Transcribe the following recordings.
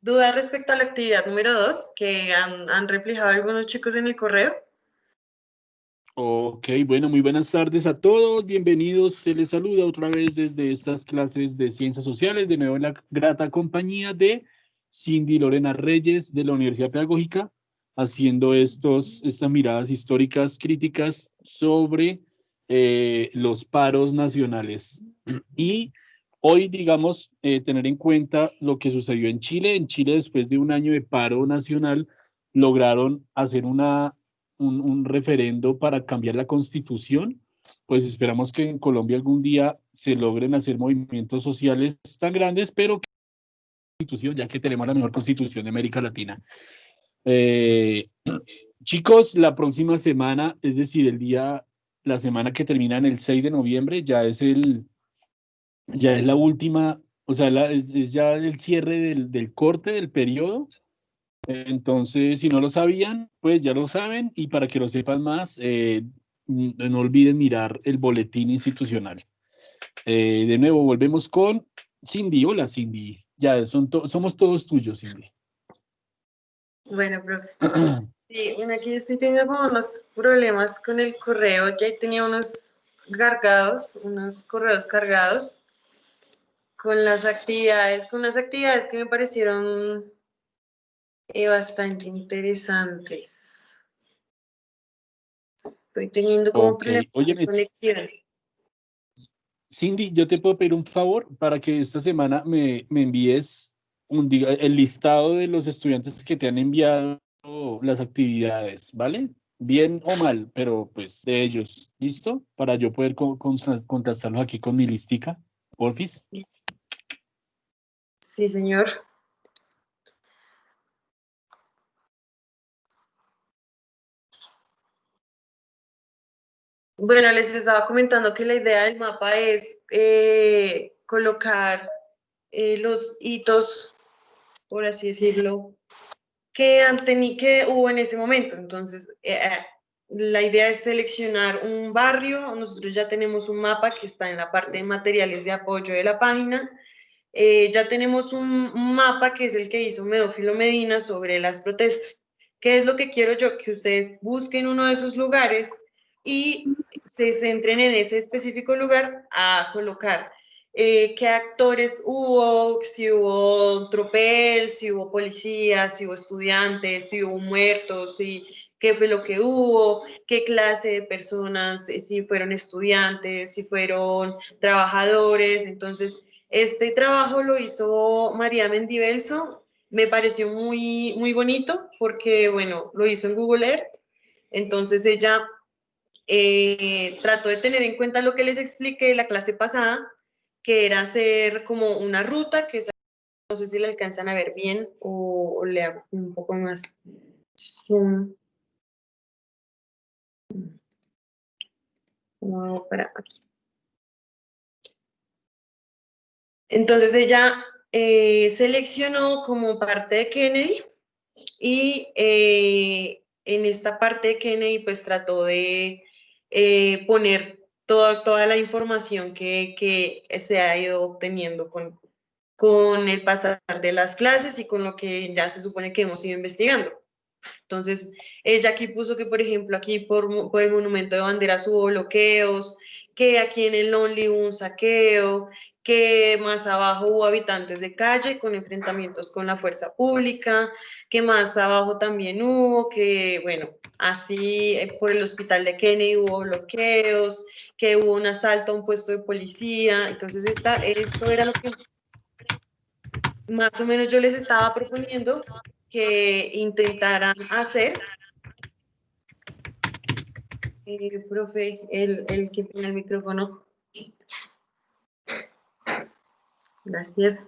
dudas respecto a la actividad número 2 que han reflejado algunos chicos en el correo. Ok, bueno, muy buenas tardes a todos, bienvenidos, se les saluda otra vez desde estas clases de Ciencias Sociales, de nuevo en la grata compañía de Cindy Lorena Reyes de la Universidad Pedagógica, haciendo estas miradas históricas críticas sobre los paros nacionales. Y hoy, digamos, tener en cuenta lo que sucedió en Chile. En Chile, después de un año de paro nacional, lograron hacer un referendo para cambiar la constitución, pues esperamos que en Colombia algún día se logren hacer movimientos sociales tan grandes, pero que constitución, ya que tenemos la mejor constitución de América Latina. Eh, chicos, la próxima semana, es decir, la semana que termina en el 6 de noviembre, ya es la última, o sea, es ya el cierre del corte del periodo. Entonces, si no lo sabían, pues ya lo saben y para que lo sepan más, no olviden mirar el boletín institucional. De nuevo, volvemos con Cindy. Hola, Cindy. Ya, somos todos tuyos, Cindy. Bueno, profe. Sí, bueno, aquí estoy teniendo como unos problemas con el correo. Ya tenía unos correos cargados con unas actividades que me parecieron bastante interesantes. Estoy teniendo como Ok, problemas oye, de conexión. Cindy, yo te puedo pedir un favor para que esta semana me envíes el listado de los estudiantes que te han enviado las actividades, ¿vale? Bien o mal, pero pues de ellos, ¿listo? Para yo poder contrastarlos aquí con mi listica, porfis. Sí, señor. Bueno, les estaba comentando que la idea del mapa es colocar los hitos, por así decirlo, que hubo en ese momento. Entonces, la idea es seleccionar un barrio. Nosotros ya tenemos un mapa que está en la parte de materiales de apoyo de la página. Ya tenemos un mapa que es el que hizo Medófilo Medina sobre las protestas. ¿Qué es lo que quiero yo? Que ustedes busquen uno de esos lugares y se centren en ese específico lugar a colocar qué actores hubo, si hubo tropel, si hubo policías, si hubo estudiantes, si hubo muertos, si, qué fue lo que hubo, qué clase de personas, si fueron estudiantes, si fueron trabajadores. Entonces, este trabajo lo hizo María Mendivelso, me pareció muy bonito porque, bueno, lo hizo en Google Earth, entonces ella trató de tener en cuenta lo que les expliqué la clase pasada, que era hacer como una ruta, no sé si la alcanzan a ver bien o le hago un poco más zoom. No, para aquí. Entonces ella seleccionó como parte de Kennedy y en esta parte de Kennedy pues trató de poner toda la información que se ha ido obteniendo con el pasar de las clases y con lo que ya se supone que hemos ido investigando. Entonces, ella aquí puso que, por ejemplo, aquí por el Monumento de Banderas hubo bloqueos, que aquí en el Lonely hubo un saqueo, que más abajo hubo habitantes de calle con enfrentamientos con la fuerza pública, que más abajo también hubo, que bueno, así por el hospital de Kennedy hubo bloqueos, que hubo un asalto a un puesto de policía. Entonces, esto era lo que más o menos yo les estaba proponiendo que intentaran hacer. Profe, el que tiene el micrófono. Gracias.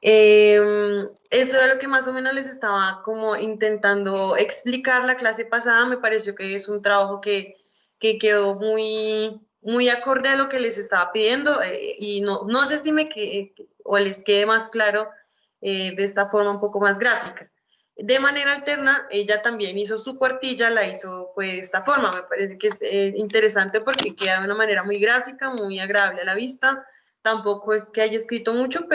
Eso era lo que más o menos les estaba como intentando explicar la clase pasada. Me pareció que es un trabajo que quedó muy acorde a lo que les estaba pidiendo y no sé si o les quede más claro de esta forma un poco más gráfica. De manera alterna, ella también hizo su cuartilla, fue de esta forma. Me parece que es interesante porque queda de una manera muy gráfica, muy agradable a la vista. Tampoco es que haya escrito mucho,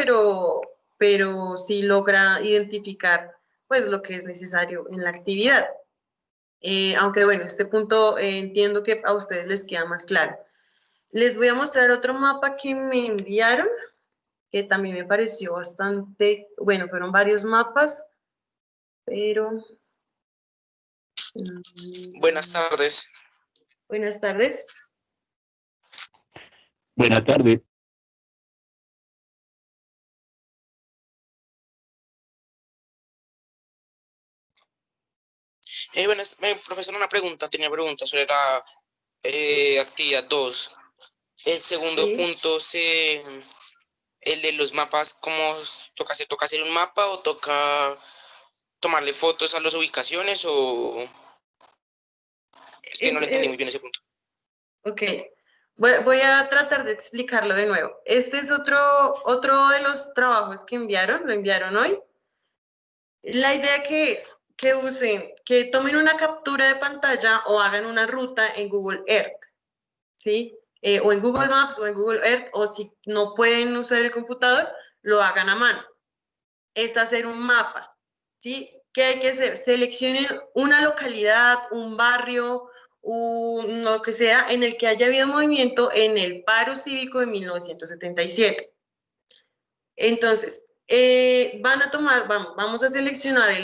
pero sí logra identificar pues lo que es necesario en la actividad. Aunque bueno, este punto entiendo que a ustedes les queda más claro. Les voy a mostrar otro mapa que me enviaron, que también me pareció bastante, bueno, fueron varios mapas, pero... Buenas tardes. Buenas tardes. Buenas tardes. Buenas, profesor, tenía pregunta sobre la actividad 2. El segundo Sí. punto, el de los mapas, ¿cómo toca hacer un mapa o toca tomarle fotos a las ubicaciones o...? Es que no le entendí muy bien ese punto. Ok, voy a tratar de explicarlo de nuevo. Este es otro de los trabajos que enviaron, lo enviaron hoy. La idea que es que tomen una captura de pantalla o hagan una ruta en Google Earth, ¿sí? O en Google Maps o en Google Earth, o si no pueden usar el computador, lo hagan a mano. Es hacer un mapa, ¿sí? ¿Qué hay que hacer? Seleccionen una localidad, un barrio, lo que sea, en el que haya habido movimiento en el paro cívico de 1977. Entonces, vamos a seleccionar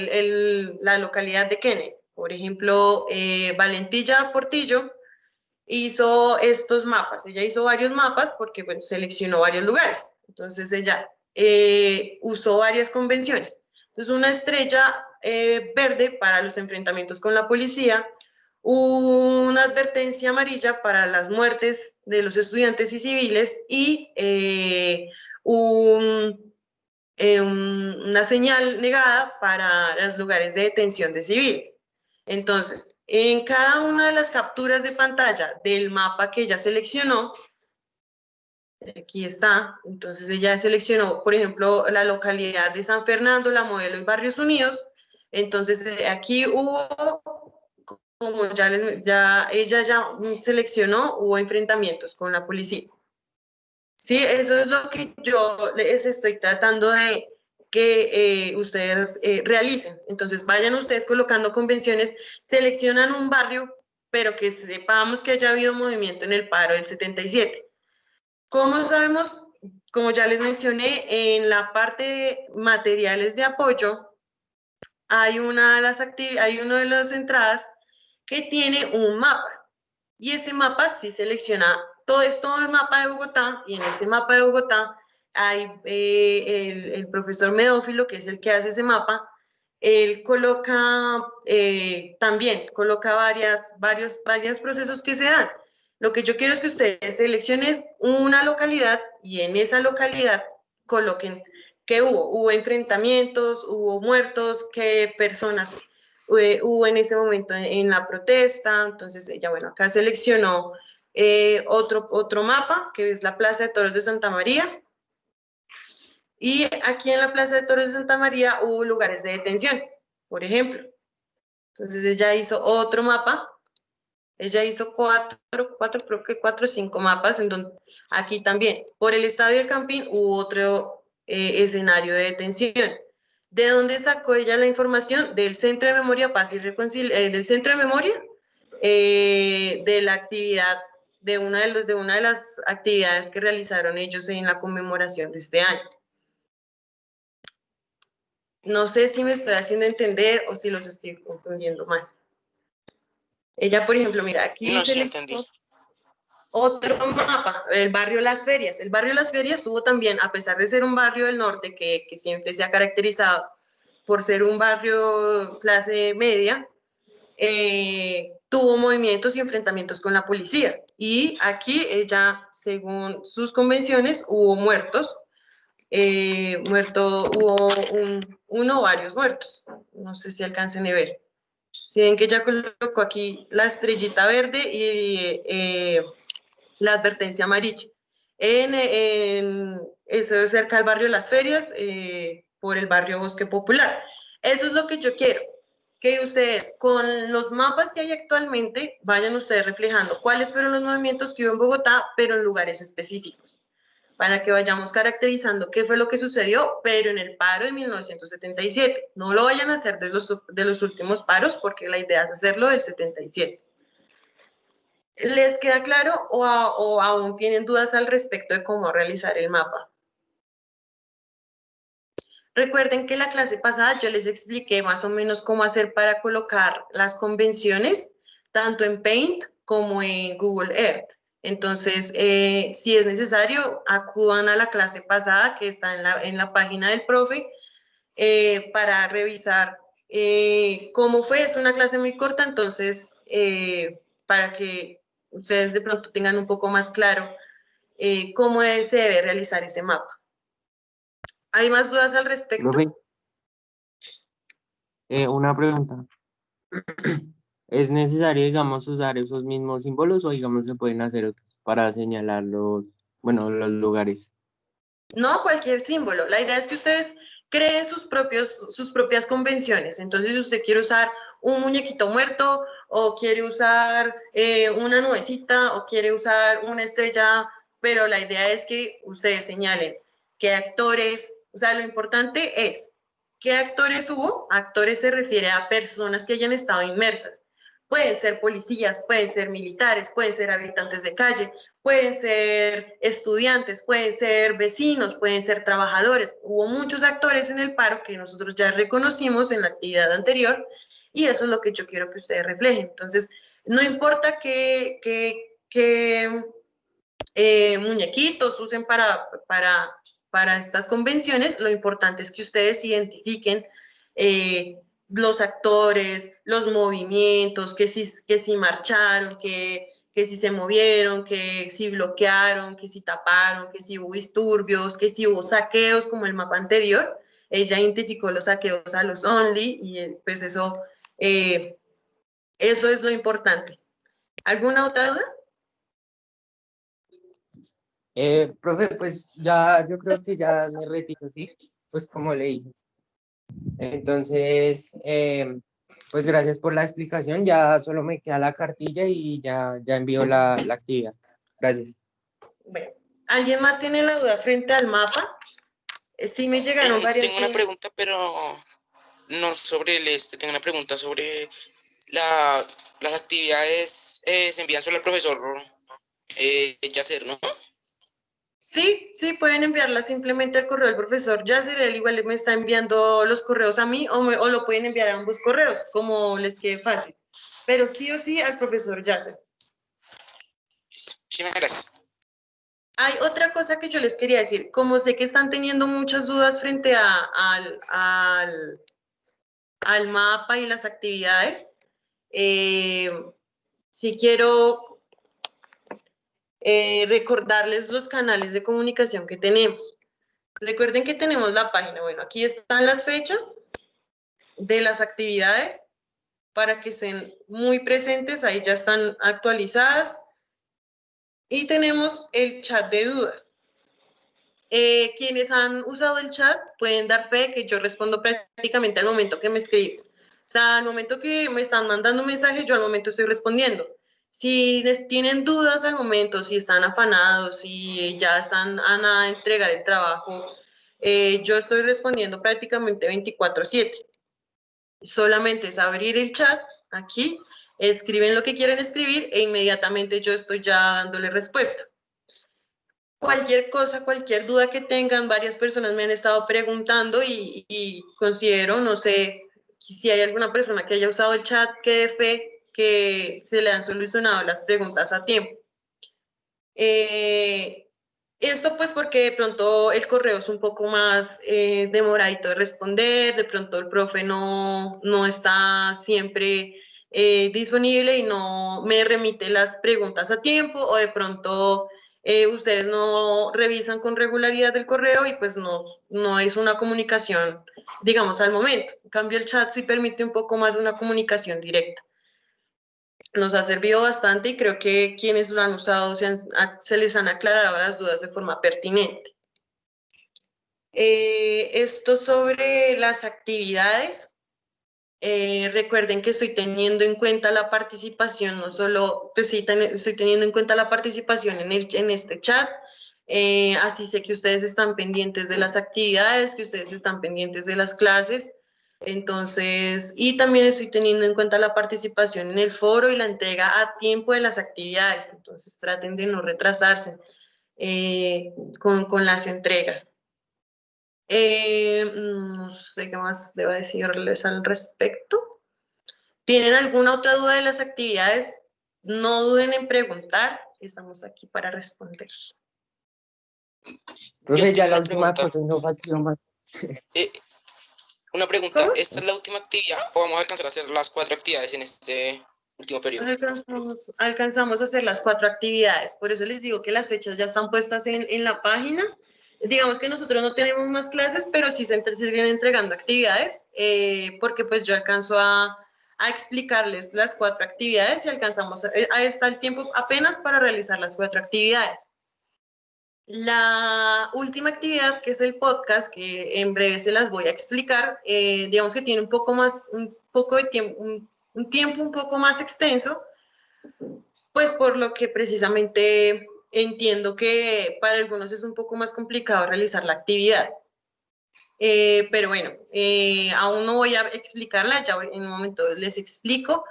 la localidad de Kennedy. Por ejemplo, Valentilla Portillo hizo estos mapas. Ella hizo varios mapas porque bueno, seleccionó varios lugares. Entonces, ella usó varias convenciones. Entonces, una estrella verde para los enfrentamientos con la policía, una advertencia amarilla para las muertes de los estudiantes y civiles y una señal negada para los lugares de detención de civiles. Entonces, en cada una de las capturas de pantalla del mapa que ella seleccionó, aquí está, entonces ella seleccionó, por ejemplo, la localidad de San Fernando, La Modelo y Barrios Unidos. Entonces, aquí hubo, como ella ya seleccionó, hubo enfrentamientos con la policía. Sí, eso es lo que yo les estoy tratando de que ustedes realicen. Entonces, vayan ustedes colocando convenciones, seleccionan un barrio, pero que sepamos que haya habido movimiento en el paro del 77. ¿Cómo sabemos? Como ya les mencioné, en la parte de materiales de apoyo, hay una de las entradas que tiene un mapa. Y ese mapa sí selecciona todo el mapa de Bogotá, y en ese mapa de Bogotá hay el profesor Medófilo, que es el que hace ese mapa. Él también coloca varios procesos que se dan. Lo que yo quiero es que ustedes seleccionen una localidad y en esa localidad coloquen qué hubo enfrentamientos, hubo muertos, qué personas hubo en ese momento en la protesta. Entonces ella, bueno, acá seleccionó otro mapa, que es la Plaza de Toros de Santa María, y aquí en la Plaza de Toros de Santa María hubo lugares de detención, por ejemplo. Entonces ella hizo otro mapa, ella hizo creo que cuatro o cinco mapas, en donde aquí también, por el Estadio del Campín, hubo otro escenario de detención. ¿De dónde sacó ella la información? Del Centro de Memoria, Paz y Reconciliación, del Centro de Memoria, de la actividad, de una de las actividades que realizaron ellos en la conmemoración de este año. No sé si me estoy haciendo entender o si los estoy confundiendo más. Ella, por ejemplo, mira, aquí No, sí entendí. otro mapa, el barrio Las Ferias. El barrio Las Ferias tuvo también, a pesar de ser un barrio del norte que siempre se ha caracterizado por ser un barrio clase media, tuvo movimientos y enfrentamientos con la policía. Y aquí ella, según sus convenciones, hubo muertos. Hubo uno o varios muertos. No sé si alcancen a ver. Si ven que ella colocó aquí la estrellita verde y la advertencia amarilla. Eso es cerca del barrio Las Ferias, por el barrio Bosque Popular. Eso es lo que yo quiero, que ustedes con los mapas que hay actualmente vayan ustedes reflejando cuáles fueron los movimientos que hubo en Bogotá, pero en lugares específicos. para que vayamos caracterizando qué fue lo que sucedió, pero en el paro de 1977. No lo vayan a hacer de los últimos paros, porque la idea es hacerlo del 77. ¿Les queda claro o aún tienen dudas al respecto de cómo realizar el mapa? Recuerden que la clase pasada yo les expliqué más o menos cómo hacer para colocar las convenciones, tanto en Paint como en Google Earth. Entonces, si es necesario, acudan a la clase pasada que está en la página del profe para revisar cómo fue. Es una clase muy corta, entonces, para que ustedes de pronto tengan un poco más claro cómo se debe realizar ese mapa. ¿Hay más dudas al respecto? Profe, una pregunta. ¿Es necesario, digamos, usar esos mismos símbolos o, digamos, se pueden hacer otros para señalar los, bueno, los lugares? No, cualquier símbolo. La idea es que ustedes creen sus propias convenciones. Entonces, si usted quiere usar un muñequito muerto, o quiere usar una nubecita, o quiere usar una estrella, pero la idea es que ustedes señalen qué actores, o sea, lo importante es qué actores hubo. Actores se refiere a personas que hayan estado inmersas. Pueden ser policías, pueden ser militares, pueden ser habitantes de calle, pueden ser estudiantes, pueden ser vecinos, pueden ser trabajadores. Hubo muchos actores en el paro que nosotros ya reconocimos en la actividad anterior y eso es lo que yo quiero que ustedes reflejen. Entonces, no importa qué muñequitos usen para estas convenciones, lo importante es que ustedes identifiquen los actores, los movimientos, que si marcharon, que si se movieron, que si bloquearon, que si taparon, que si hubo disturbios, que si hubo saqueos como el mapa anterior. Ella identificó los saqueos a los only y pues eso es lo importante. ¿Alguna otra duda? Profe, pues ya, yo creo que ya me retiro, ¿sí? Pues como le dije. Entonces, pues gracias por la explicación. Ya solo me queda la cartilla y ya envío la actividad. Gracias. Bueno, ¿alguien más tiene la duda frente al mapa? Sí me llegaron varias Tengo una dudas. pregunta, pero no sobre tengo una pregunta sobre las actividades se envían solo al profesor Yacer, ¿no? Sí, pueden enviarla simplemente al correo del profesor Yasser. Él igual me está enviando los correos a mí o lo pueden enviar a ambos correos, como les quede fácil. Pero sí o sí al profesor Yasser. Sí, gracias. Hay otra cosa que yo les quería decir. Como sé que están teniendo muchas dudas frente al mapa y las actividades, sí quiero recordarles los canales de comunicación que tenemos. Recuerden que tenemos la página. Bueno, aquí están las fechas de las actividades para que estén muy presentes. Ahí ya están actualizadas. Y tenemos el chat de dudas. Quienes han usado el chat pueden dar fe que yo respondo prácticamente al momento que me escriben. O sea, al momento que me están mandando un mensaje, yo al momento estoy respondiendo. Si tienen dudas al momento, si están afanados, si ya están a nada de entregar el trabajo, yo estoy respondiendo prácticamente 24/7. Solamente es abrir el chat aquí, escriben lo que quieren escribir e inmediatamente yo estoy ya dándole respuesta. Cualquier cosa, cualquier duda que tengan, varias personas me han estado preguntando y considero, no sé, si hay alguna persona que haya usado el chat que dé fe que se le han solucionado las preguntas a tiempo. Esto pues porque de pronto el correo es un poco más demoradito de responder, de pronto el profe no está siempre disponible y no me remite las preguntas a tiempo, o de pronto ustedes no revisan con regularidad el correo y pues no es una comunicación, digamos, al momento. En cambio, el chat sí permite un poco más de una comunicación directa. Nos ha servido bastante y creo que quienes lo han usado se les han aclarado las dudas de forma pertinente. Esto sobre las actividades. Recuerden que estoy teniendo en cuenta la participación, no solo, pues sí, estoy teniendo en cuenta la participación en este chat, Así sé que ustedes están pendientes de las actividades, que ustedes están pendientes de las clases. Entonces, y también estoy teniendo en cuenta la participación en el foro y la entrega a tiempo de las actividades. Entonces, traten de no retrasarse con las entregas. No sé qué más debo decirles al respecto. ¿Tienen alguna otra duda de las actividades? No duden en preguntar. Estamos aquí para responder. Profe, ya tengo la una última pregunta. cosa, no faltó más. Una pregunta, ¿Cómo? ¿esta es la última actividad o vamos a alcanzar a hacer las 4 actividades en este último periodo? Alcanzamos a hacer las 4 actividades. Por eso les digo que las fechas ya están puestas en la página. Digamos que nosotros no tenemos más clases, pero sí se siguen entregando actividades, porque pues yo alcanzo a explicarles las 4 actividades y alcanzamos a estar el tiempo apenas para realizar las 4 actividades. La última actividad, que es el podcast, que en breve se las voy a explicar, digamos que tiene un poco de tiempo, un tiempo un poco más extenso, pues por lo que precisamente entiendo que para algunos es un poco más complicado realizar la actividad. Pero bueno, aún no voy a explicarla, ya en un momento les explico.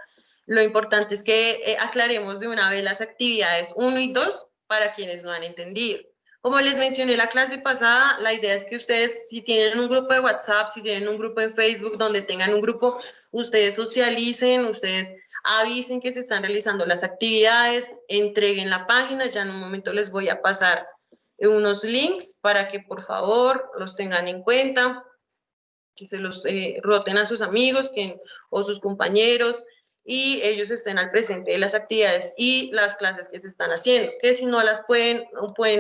Lo importante es que aclaremos de una vez las actividades 1 y 2 para quienes no han entendido. Como les mencioné la clase pasada, la idea es que ustedes, si tienen un grupo de WhatsApp, si tienen un grupo en Facebook, donde tengan un grupo, ustedes socialicen, ustedes avisen que se están realizando las actividades, entreguen la página, ya en un momento les voy a pasar unos links para que por favor los tengan en cuenta, que se los roten a sus amigos o sus compañeros y ellos estén al presente de las actividades y las clases que se están haciendo, que si no las pueden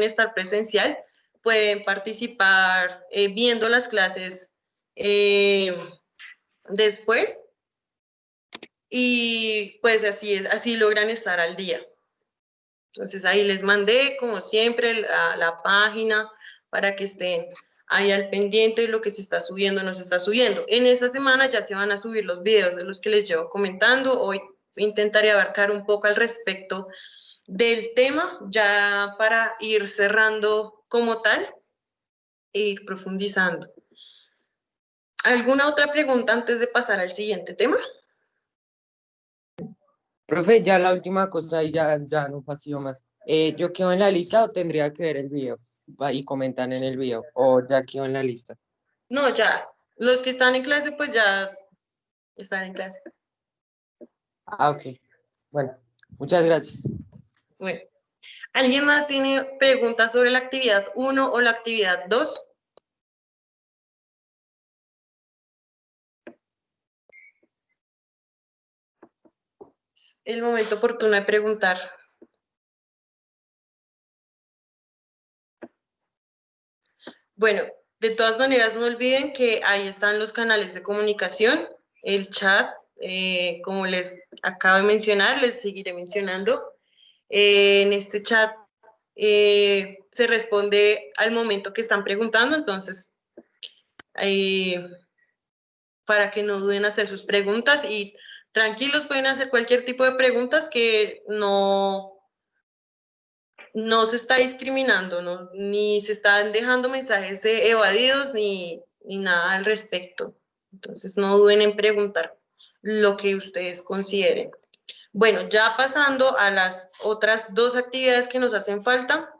estar presencial, pueden participar viendo las clases después y pues así logran estar al día. Entonces ahí les mandé, como siempre, la página para que estén ahí al pendiente de lo que se está subiendo o no se está subiendo. En esta semana ya se van a subir los videos de los que les llevo comentando. Hoy intentaré abarcar un poco al respecto del tema, ya para ir cerrando como tal e ir profundizando. ¿Alguna otra pregunta antes de pasar al siguiente tema? Profe, ya la última cosa y ya no faltó más. ¿Yo quedo en la lista o tendría que ver el video y comentar en el video? ¿O ya quedo en la lista? No, ya. Los que están en clase, pues ya están en clase. Ah, ok. Bueno, muchas gracias. Bueno. ¿Alguien más tiene preguntas sobre la actividad 1 o la actividad 2? Es el momento oportuno de preguntar. Bueno, de todas maneras, no olviden que ahí están los canales de comunicación, el chat, como les acabo de mencionar, les seguiré mencionando. En este chat se responde al momento que están preguntando, entonces, para que no duden hacer sus preguntas y tranquilos, pueden hacer cualquier tipo de preguntas que no se está discriminando, ¿no? Ni se están dejando mensajes evadidos ni nada al respecto. Entonces no duden en preguntar lo que ustedes consideren. Bueno, ya pasando a las otras 2 actividades que nos hacen falta.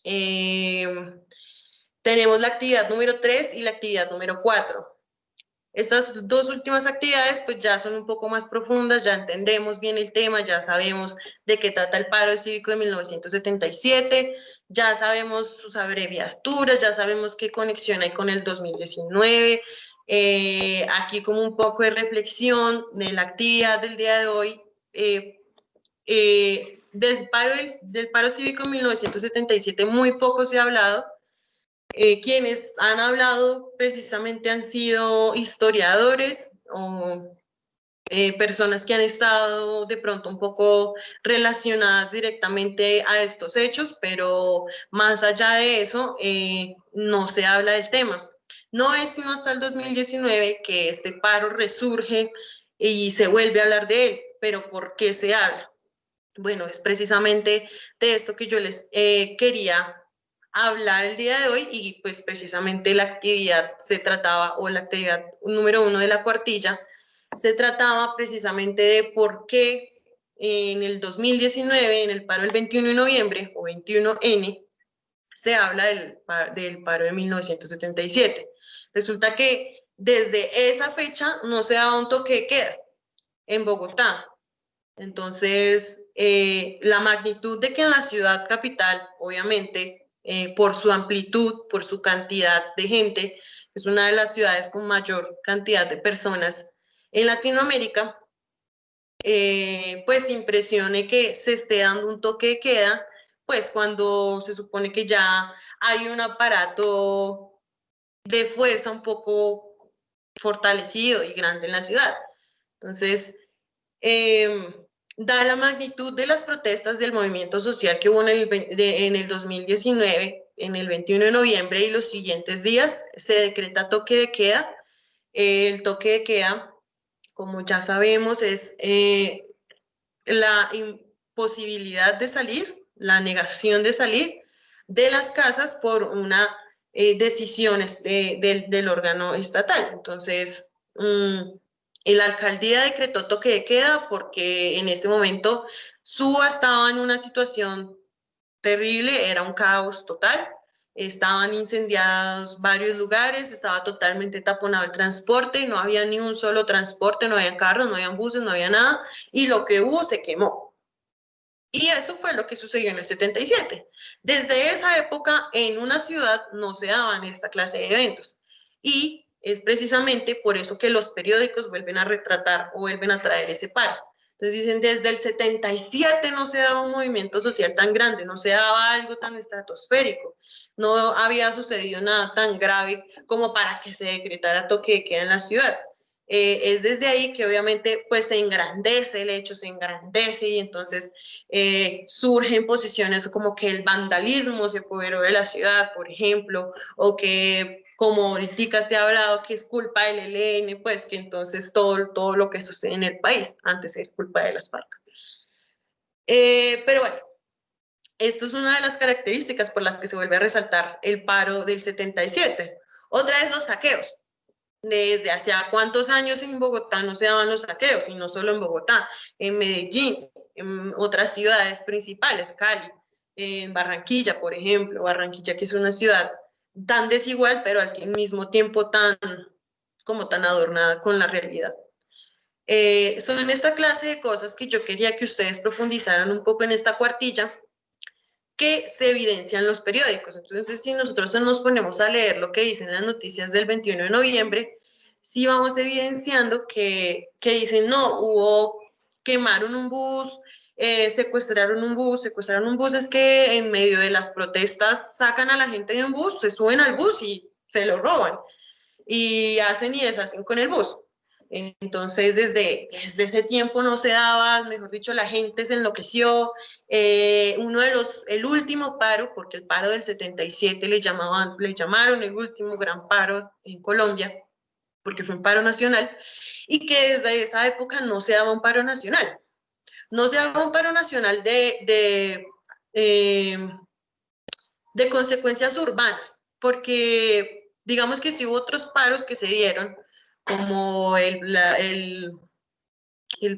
Tenemos la actividad número 3 y la actividad número 4. Estas 2 últimas actividades pues ya son un poco más profundas, ya entendemos bien el tema, ya sabemos de qué trata el paro cívico de 1977, ya sabemos sus abreviaturas, ya sabemos qué conexión hay con el 2019. Aquí como un poco de reflexión de la actividad del día de hoy, del paro cívico en 1977 muy poco se ha hablado. Quienes han hablado precisamente han sido historiadores o personas que han estado de pronto un poco relacionadas directamente a estos hechos, pero más allá de eso, no se habla del tema. No es sino hasta el 2019 que este paro resurge y se vuelve a hablar de él, pero ¿por qué se habla? Bueno, es precisamente de esto que yo les quería hablar el día de hoy, y pues precisamente la actividad se trataba, o la actividad número 1 de la cuartilla, se trataba precisamente de por qué en el 2019, en el paro del 21 de noviembre, o 21N, se habla del paro de 1977. Resulta que desde esa fecha no se daba un toque de queda en Bogotá. Entonces, la magnitud de que en la ciudad capital, obviamente, por su amplitud, por su cantidad de gente, es una de las ciudades con mayor cantidad de personas en Latinoamérica, pues impresione que se esté dando un toque de queda, pues cuando se supone que ya hay un aparato de fuerza un poco fortalecido y grande en la ciudad. Entonces, da la magnitud de las protestas del movimiento social que hubo en el 2019, en el 21 de noviembre y los siguientes días, se decreta toque de queda. El toque de queda, como ya sabemos, es la imposibilidad de salir, la negación de salir de las casas por una decisiones del órgano estatal. Entonces, la alcaldía decretó toque de queda porque en ese momento Suba estaba en una situación terrible, era un caos total. Estaban incendiados varios lugares, estaba totalmente taponado el transporte, no había ni un solo transporte, no había carros, no había buses, no había nada, y lo que hubo se quemó. Y eso fue lo que sucedió en el 77. Desde esa época, en una ciudad no se daban esta clase de eventos. Y es precisamente por eso que los periódicos vuelven a retratar o vuelven a traer ese paro. Entonces dicen, desde el 77 no se daba un movimiento social tan grande, no se daba algo tan estratosférico, no había sucedido nada tan grave como para que se decretara toque de queda en la ciudad. Es desde ahí que obviamente pues se engrandece el hecho, se engrandece, y entonces surgen posiciones como que el vandalismo se apoderó de la ciudad, por ejemplo, o que como ahorita se ha hablado que es culpa del ELN, pues que entonces todo lo que sucede en el país antes es culpa de las FARC. Pero bueno, esto es una de las características por las que se vuelve a resaltar el paro del 77. Otra es los saqueos. Desde hacia cuántos años en Bogotá no se daban los saqueos, y no solo en Bogotá, en Medellín, en otras ciudades principales, Cali, en Barranquilla, por ejemplo, Barranquilla, que es una ciudad tan desigual, pero al mismo tiempo tan adornada con la realidad. Son esta clase de cosas que yo quería que ustedes profundizaran un poco en esta cuartilla, que se evidencian los periódicos. Entonces, si nosotros nos ponemos a leer lo que dicen las noticias del 21 de noviembre, sí vamos evidenciando que dicen, no, quemaron un bus, secuestraron un bus, es que en medio de las protestas sacan a la gente de un bus, se suben al bus y se lo roban, y hacen y deshacen con el bus. Entonces, desde ese tiempo no se daba, mejor dicho, la gente se enloqueció. El último paro, porque el paro del 77 le llamaron el último gran paro en Colombia, porque fue un paro nacional, y que desde esa época no se daba un paro nacional. No se daba un paro nacional de consecuencias urbanas, porque digamos que sí hubo otros paros que se dieron, como el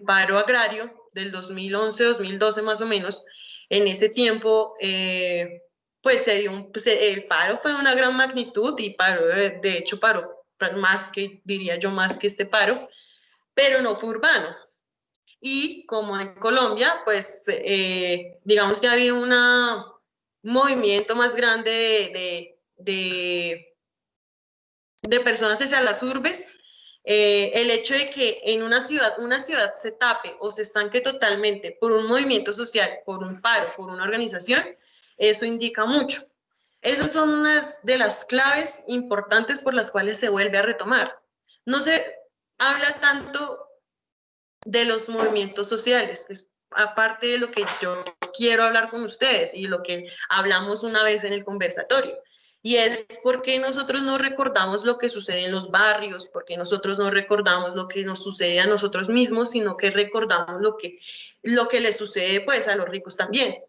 paro agrario del 2011-2012 más o menos. En ese tiempo, pues el paro fue de una gran magnitud, y paró, de hecho paró más que, diría yo, más que este paro, pero no fue urbano. Y como en Colombia, pues digamos que había un movimiento más grande de personas hacia las urbes. El hecho de que en una ciudad se tape o se estanque totalmente por un movimiento social, por un paro, por una organización, eso indica mucho. Esas son unas de las claves importantes por las cuales se vuelve a retomar. No se habla tanto de los movimientos sociales, es aparte de lo que yo quiero hablar con ustedes y lo que hablamos una vez en el conversatorio. Y es porque nosotros no recordamos lo que sucede en los barrios, porque nosotros no recordamos lo que nos sucede a nosotros mismos, sino que recordamos lo que le sucede pues a los ricos también.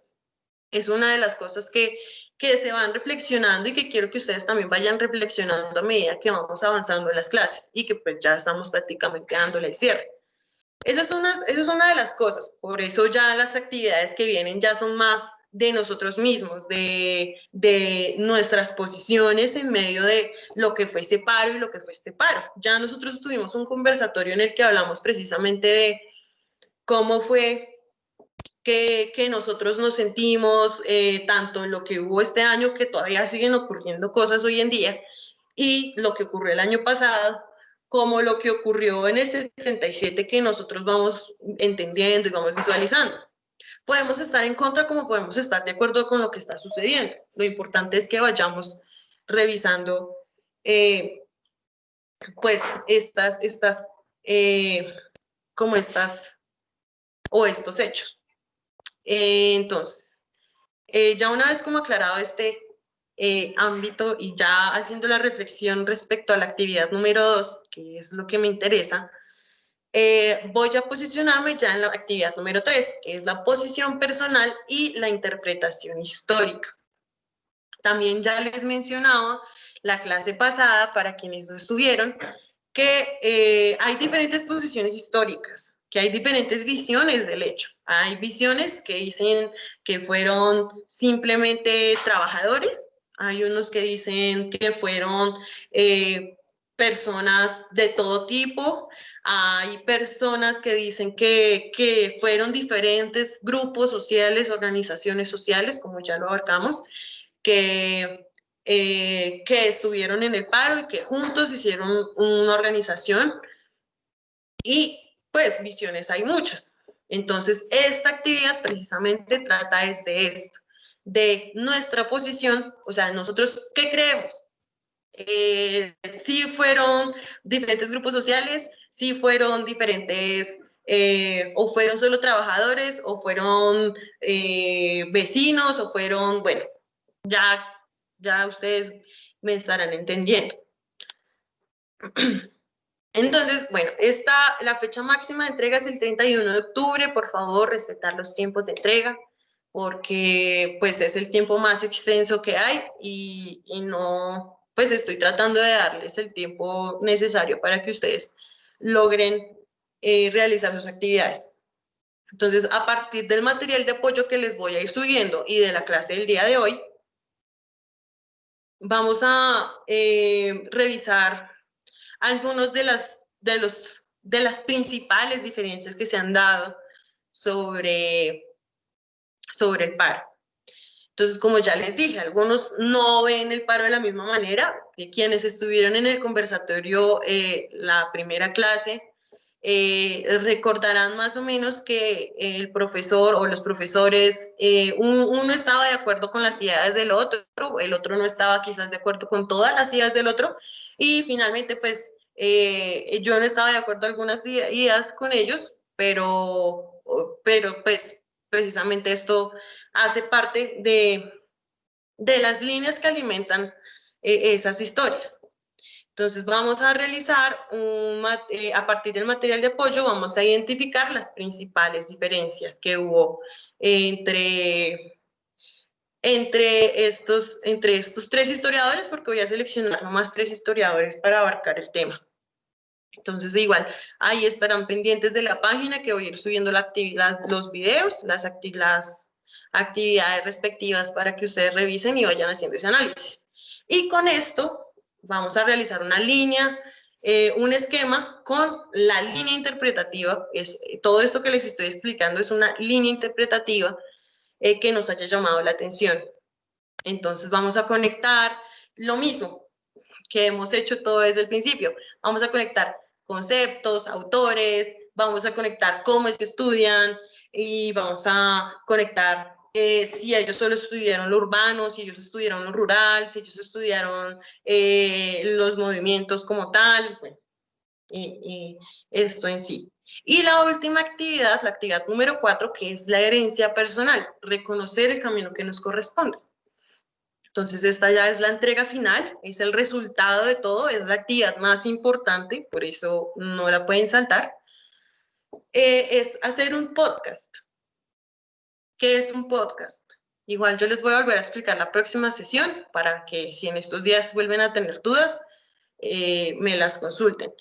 Es una de las cosas que que se van reflexionando y que quiero que ustedes también vayan reflexionando a medida que vamos avanzando en las clases y que pues ya estamos prácticamente dándole el cierre. Esa es una de las cosas, por eso ya las actividades que vienen ya son más de nosotros mismos, de nuestras posiciones en medio de lo que fue ese paro y lo que fue este paro. Ya nosotros tuvimos un conversatorio en el que hablamos precisamente de cómo fue que nosotros nos sentimos, tanto en lo que hubo este año, que todavía siguen ocurriendo cosas hoy en día, y lo que ocurrió el año pasado, como lo que ocurrió en el 77, que nosotros vamos entendiendo y vamos visualizando. Podemos estar en contra como podemos estar de acuerdo con lo que está sucediendo. Lo importante es que vayamos revisando pues como estas o estos hechos. Entonces, ya una vez como aclarado este ámbito y ya haciendo la reflexión respecto a la actividad número 2, que es lo que me interesa, voy a posicionarme ya en la actividad número 3, que es la posición personal y la interpretación histórica. También ya les mencionaba la clase pasada, para quienes no estuvieron, que hay diferentes posiciones históricas, que hay diferentes visiones del hecho. Hay visiones que dicen que fueron simplemente trabajadores, hay unos que dicen que fueron personas de todo tipo, hay personas que dicen que fueron diferentes grupos sociales, organizaciones sociales, como ya lo abarcamos, que estuvieron en el paro y que juntos hicieron una organización, y pues visiones hay muchas. Entonces, esta actividad precisamente trata es de esto, de nuestra posición, o sea, nosotros, ¿qué creemos? Si fueron diferentes grupos sociales, si fueron diferentes, o fueron solo trabajadores, o fueron vecinos, o fueron, bueno, ya ustedes me estarán entendiendo. Entonces, bueno, la fecha máxima de entrega es el 31 de octubre. Por favor, respetar los tiempos de entrega, porque pues es el tiempo más extenso que hay y no, pues estoy tratando de darles el tiempo necesario para que ustedes logren realizar sus actividades. Entonces, a partir del material de apoyo que les voy a ir subiendo y de la clase del día de hoy, vamos a revisar algunos de las principales diferencias que se han dado sobre el paro. Entonces, como ya les dije, algunos no ven el paro de la misma manera, que quienes estuvieron en el conversatorio la primera clase recordarán más o menos que el profesor o los profesores, uno estaba de acuerdo con las ideas del otro, el otro no estaba quizás de acuerdo con todas las ideas del otro, y finalmente pues yo no estaba de acuerdo con algunas ideas con ellos, pero pues precisamente esto hace parte de las líneas que alimentan esas historias. Entonces vamos a realizar, a partir del material de apoyo, vamos a identificar las principales diferencias que hubo entre estos 3 historiadores, porque voy a seleccionar nomás 3 historiadores para abarcar el tema. Entonces, igual, ahí estarán pendientes de la página, que voy a ir subiendo los videos, las actividades respectivas para que ustedes revisen y vayan haciendo ese análisis. Y con esto vamos a realizar una línea, un esquema con la línea interpretativa. Todo esto que les estoy explicando es una línea interpretativa que nos haya llamado la atención. Entonces vamos a conectar lo mismo que hemos hecho todo desde el principio. Vamos a conectar conceptos, autores, vamos a conectar cómo es que estudian y vamos a conectar si ellos solo estudiaron lo urbano, si ellos estudiaron lo rural, si ellos estudiaron los movimientos como tal, bueno, y esto en sí. Y la última actividad, la actividad número 4, que es la herencia personal, reconocer el camino que nos corresponde. Entonces, esta ya es la entrega final, es el resultado de todo, es la actividad más importante, por eso no la pueden saltar. Es hacer un podcast. ¿Qué es un podcast? Igual yo les voy a volver a explicar la próxima sesión para que si en estos días vuelven a tener dudas, me las consulten.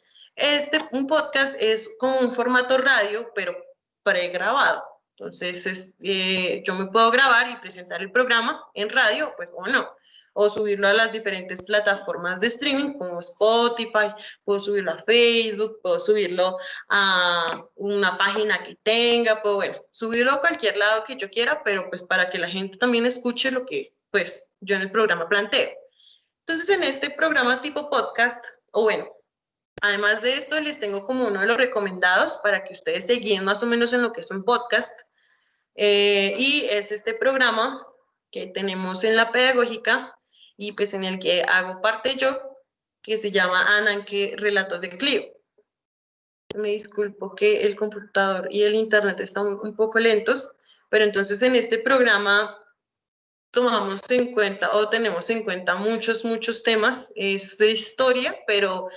Un podcast es como un formato radio, pero pregrabado. Entonces, yo me puedo grabar y presentar el programa en radio, pues o no, o subirlo a las diferentes plataformas de streaming como Spotify, puedo subirlo a Facebook, puedo subirlo a una página que tenga, puedo, bueno, subirlo a cualquier lado que yo quiera, pero pues para que la gente también escuche lo que pues yo en el programa planteo. Entonces, en este programa tipo podcast, o bueno, además de esto, les tengo como uno de los recomendados para que ustedes se guíen más o menos en lo que es un podcast. Y es este programa que tenemos en la pedagógica y pues en el que hago parte yo, que se llama Ananke Relatos de Clio. Me disculpo que el computador y el internet están un poco lentos, pero entonces en este programa tomamos en cuenta o tenemos en cuenta muchos temas. Es de historia, pero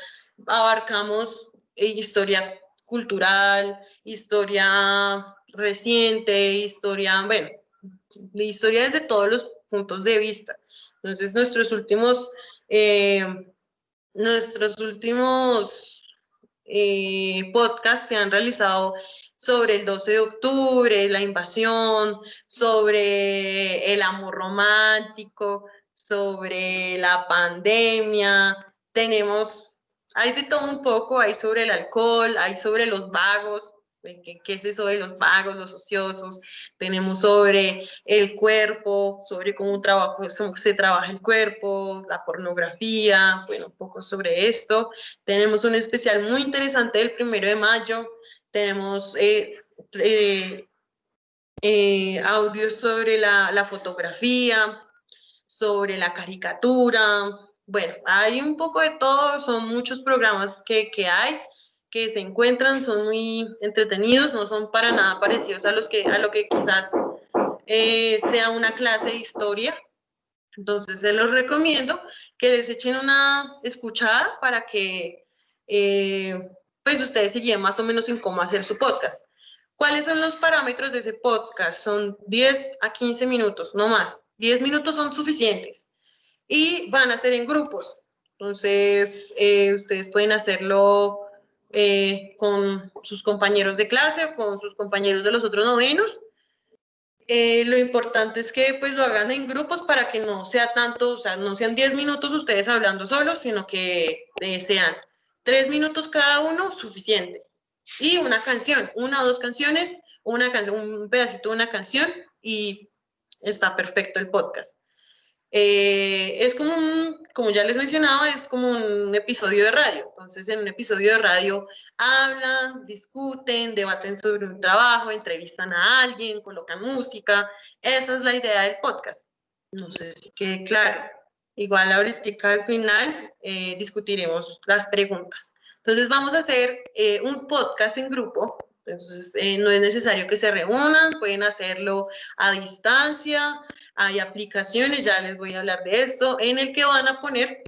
abarcamos historia cultural, historia reciente, historia, bueno, la historia desde todos los puntos de vista. Entonces, nuestros últimos podcasts se han realizado sobre el 12 de octubre, la invasión, sobre el amor romántico, sobre la pandemia. Hay de todo un poco, hay sobre el alcohol, hay sobre los vagos, ¿qué es eso de los vagos, los ociosos? Tenemos sobre el cuerpo, sobre cómo se trabaja el cuerpo, la pornografía, bueno, un poco sobre esto. Tenemos un especial muy interesante del 1 de mayo, tenemos audios sobre la fotografía, sobre la caricatura. Bueno, hay un poco de todo, son muchos programas que hay, que se encuentran, son muy entretenidos, no son para nada parecidos a lo que quizás sea una clase de historia. Entonces, se los recomiendo que les echen una escuchada para que pues ustedes se guíen más o menos en cómo hacer su podcast. ¿Cuáles son los parámetros de ese podcast? Son 10 a 15 minutos, no más. 10 minutos son suficientes. Y van a ser en grupos. Entonces, ustedes pueden hacerlo con sus compañeros de clase o con sus compañeros de los otros novenos. Lo importante es que pues lo hagan en grupos para que no sea tanto, o sea, no sean 10 minutos ustedes hablando solos, sino que sean 3 minutos cada uno suficiente. Y una canción, 1 o 2 canciones, un pedacito de una canción y está perfecto el podcast. Es como ya les mencionaba, es como un episodio de radio. Entonces, en un episodio de radio hablan, discuten, debaten sobre un trabajo, entrevistan a alguien, colocan música. Esa es la idea del podcast. No sé si quede claro. Igual ahorita al final discutiremos las preguntas. Entonces, vamos a hacer un podcast en grupo. Entonces, no es necesario que se reúnan, pueden hacerlo a distancia. Hay aplicaciones, ya les voy a hablar de esto, en el que van a poner,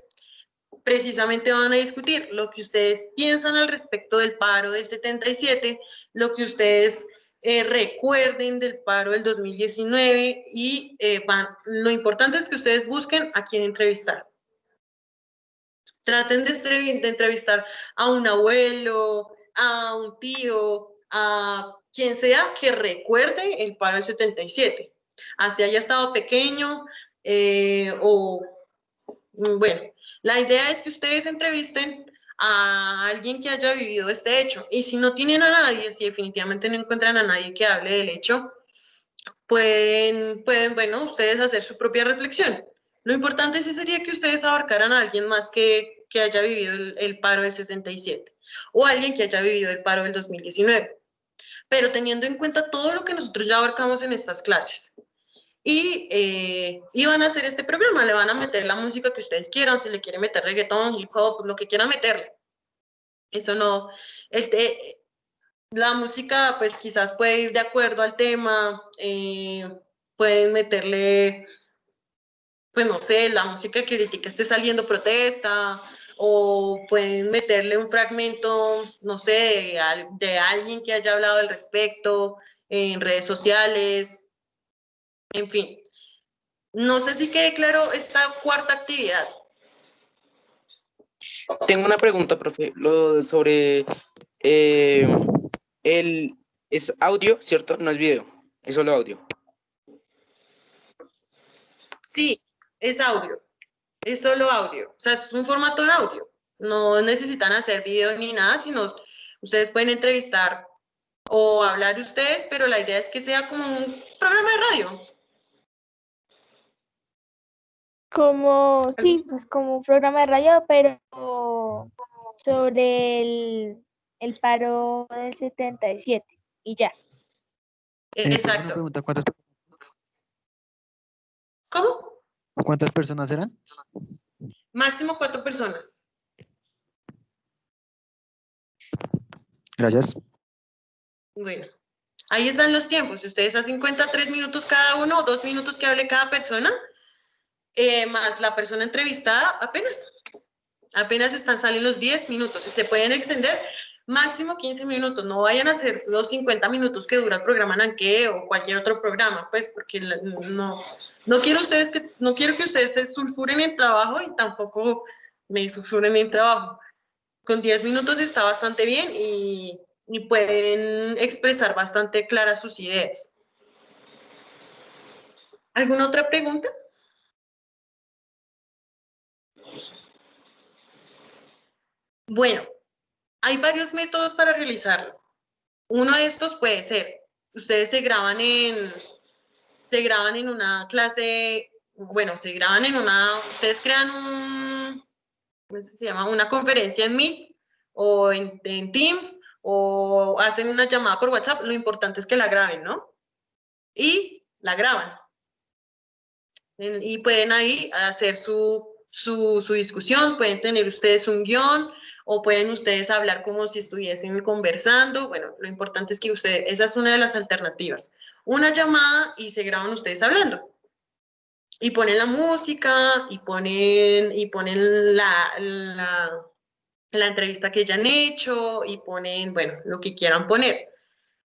precisamente van a discutir lo que ustedes piensan al respecto del paro del 77, lo que ustedes recuerden del paro del 2019 y lo importante es que ustedes busquen a quién entrevistar. Traten de entrevistar a un abuelo, a un tío, a quien sea que recuerde el paro del 77. Así haya estado pequeño bueno, la idea es que ustedes entrevisten a alguien que haya vivido este hecho. Y si no tienen a nadie, si definitivamente no encuentran a nadie que hable del hecho, pueden bueno, ustedes hacer su propia reflexión. Lo importante sí sería que ustedes abarcaran a alguien más que haya vivido el paro del 77 o alguien que haya vivido el paro del 2019, pero teniendo en cuenta todo lo que nosotros ya abarcamos en estas clases. Y van a hacer este programa, le van a meter la música que ustedes quieran, si le quieren meter reggaetón, hip hop, lo que quieran meterle. Eso no, la música pues quizás puede ir de acuerdo al tema, pueden meterle, pues no sé, la música que ahorita esté saliendo protesta, o pueden meterle un fragmento, no sé, de alguien que haya hablado al respecto en redes sociales, en fin. No sé si quede claro esta cuarta actividad. Tengo una pregunta, profe, sobre es audio, ¿cierto? No es video, es solo audio. Sí, es audio, es solo audio, o sea, es un formato de audio. No necesitan hacer video ni nada, sino ustedes pueden entrevistar o hablar ustedes, pero la idea es que sea como un programa de radio. Como, sí, pues como un programa de radio, pero sobre el paro del 77 y ya. Una Exacto. pregunta, ¿Cómo? ¿cuántas personas eran? Máximo 4 personas. Gracias. Bueno, ahí están los tiempos. Si ustedes hacen cuenta 3 minutos cada uno o 2 minutos que hable cada persona, más la persona entrevistada, apenas salen los 10 minutos y se pueden extender máximo 15 minutos. No vayan a hacer los 50 minutos que dura el programa Nanqué o cualquier otro programa, pues porque no quiero que ustedes se sulfuren en trabajo y tampoco me sulfuren en trabajo. Con 10 minutos está bastante bien y pueden expresar bastante claras sus ideas. ¿Alguna otra pregunta? Bueno, hay varios métodos para realizarlo. Uno de estos puede ser, ustedes se graban en una clase, bueno, ustedes crean ¿cómo se llama? Una conferencia en Meet o en Teams o hacen una llamada por WhatsApp. Lo importante es que la graben, ¿no? Y la graban. Y pueden ahí hacer su discusión, pueden tener ustedes un guión o pueden ustedes hablar como si estuviesen conversando. Bueno, lo importante es que esa es una de las alternativas. Una llamada y se graban ustedes hablando. Y ponen la música y ponen la entrevista que ya han hecho y ponen, bueno, lo que quieran poner.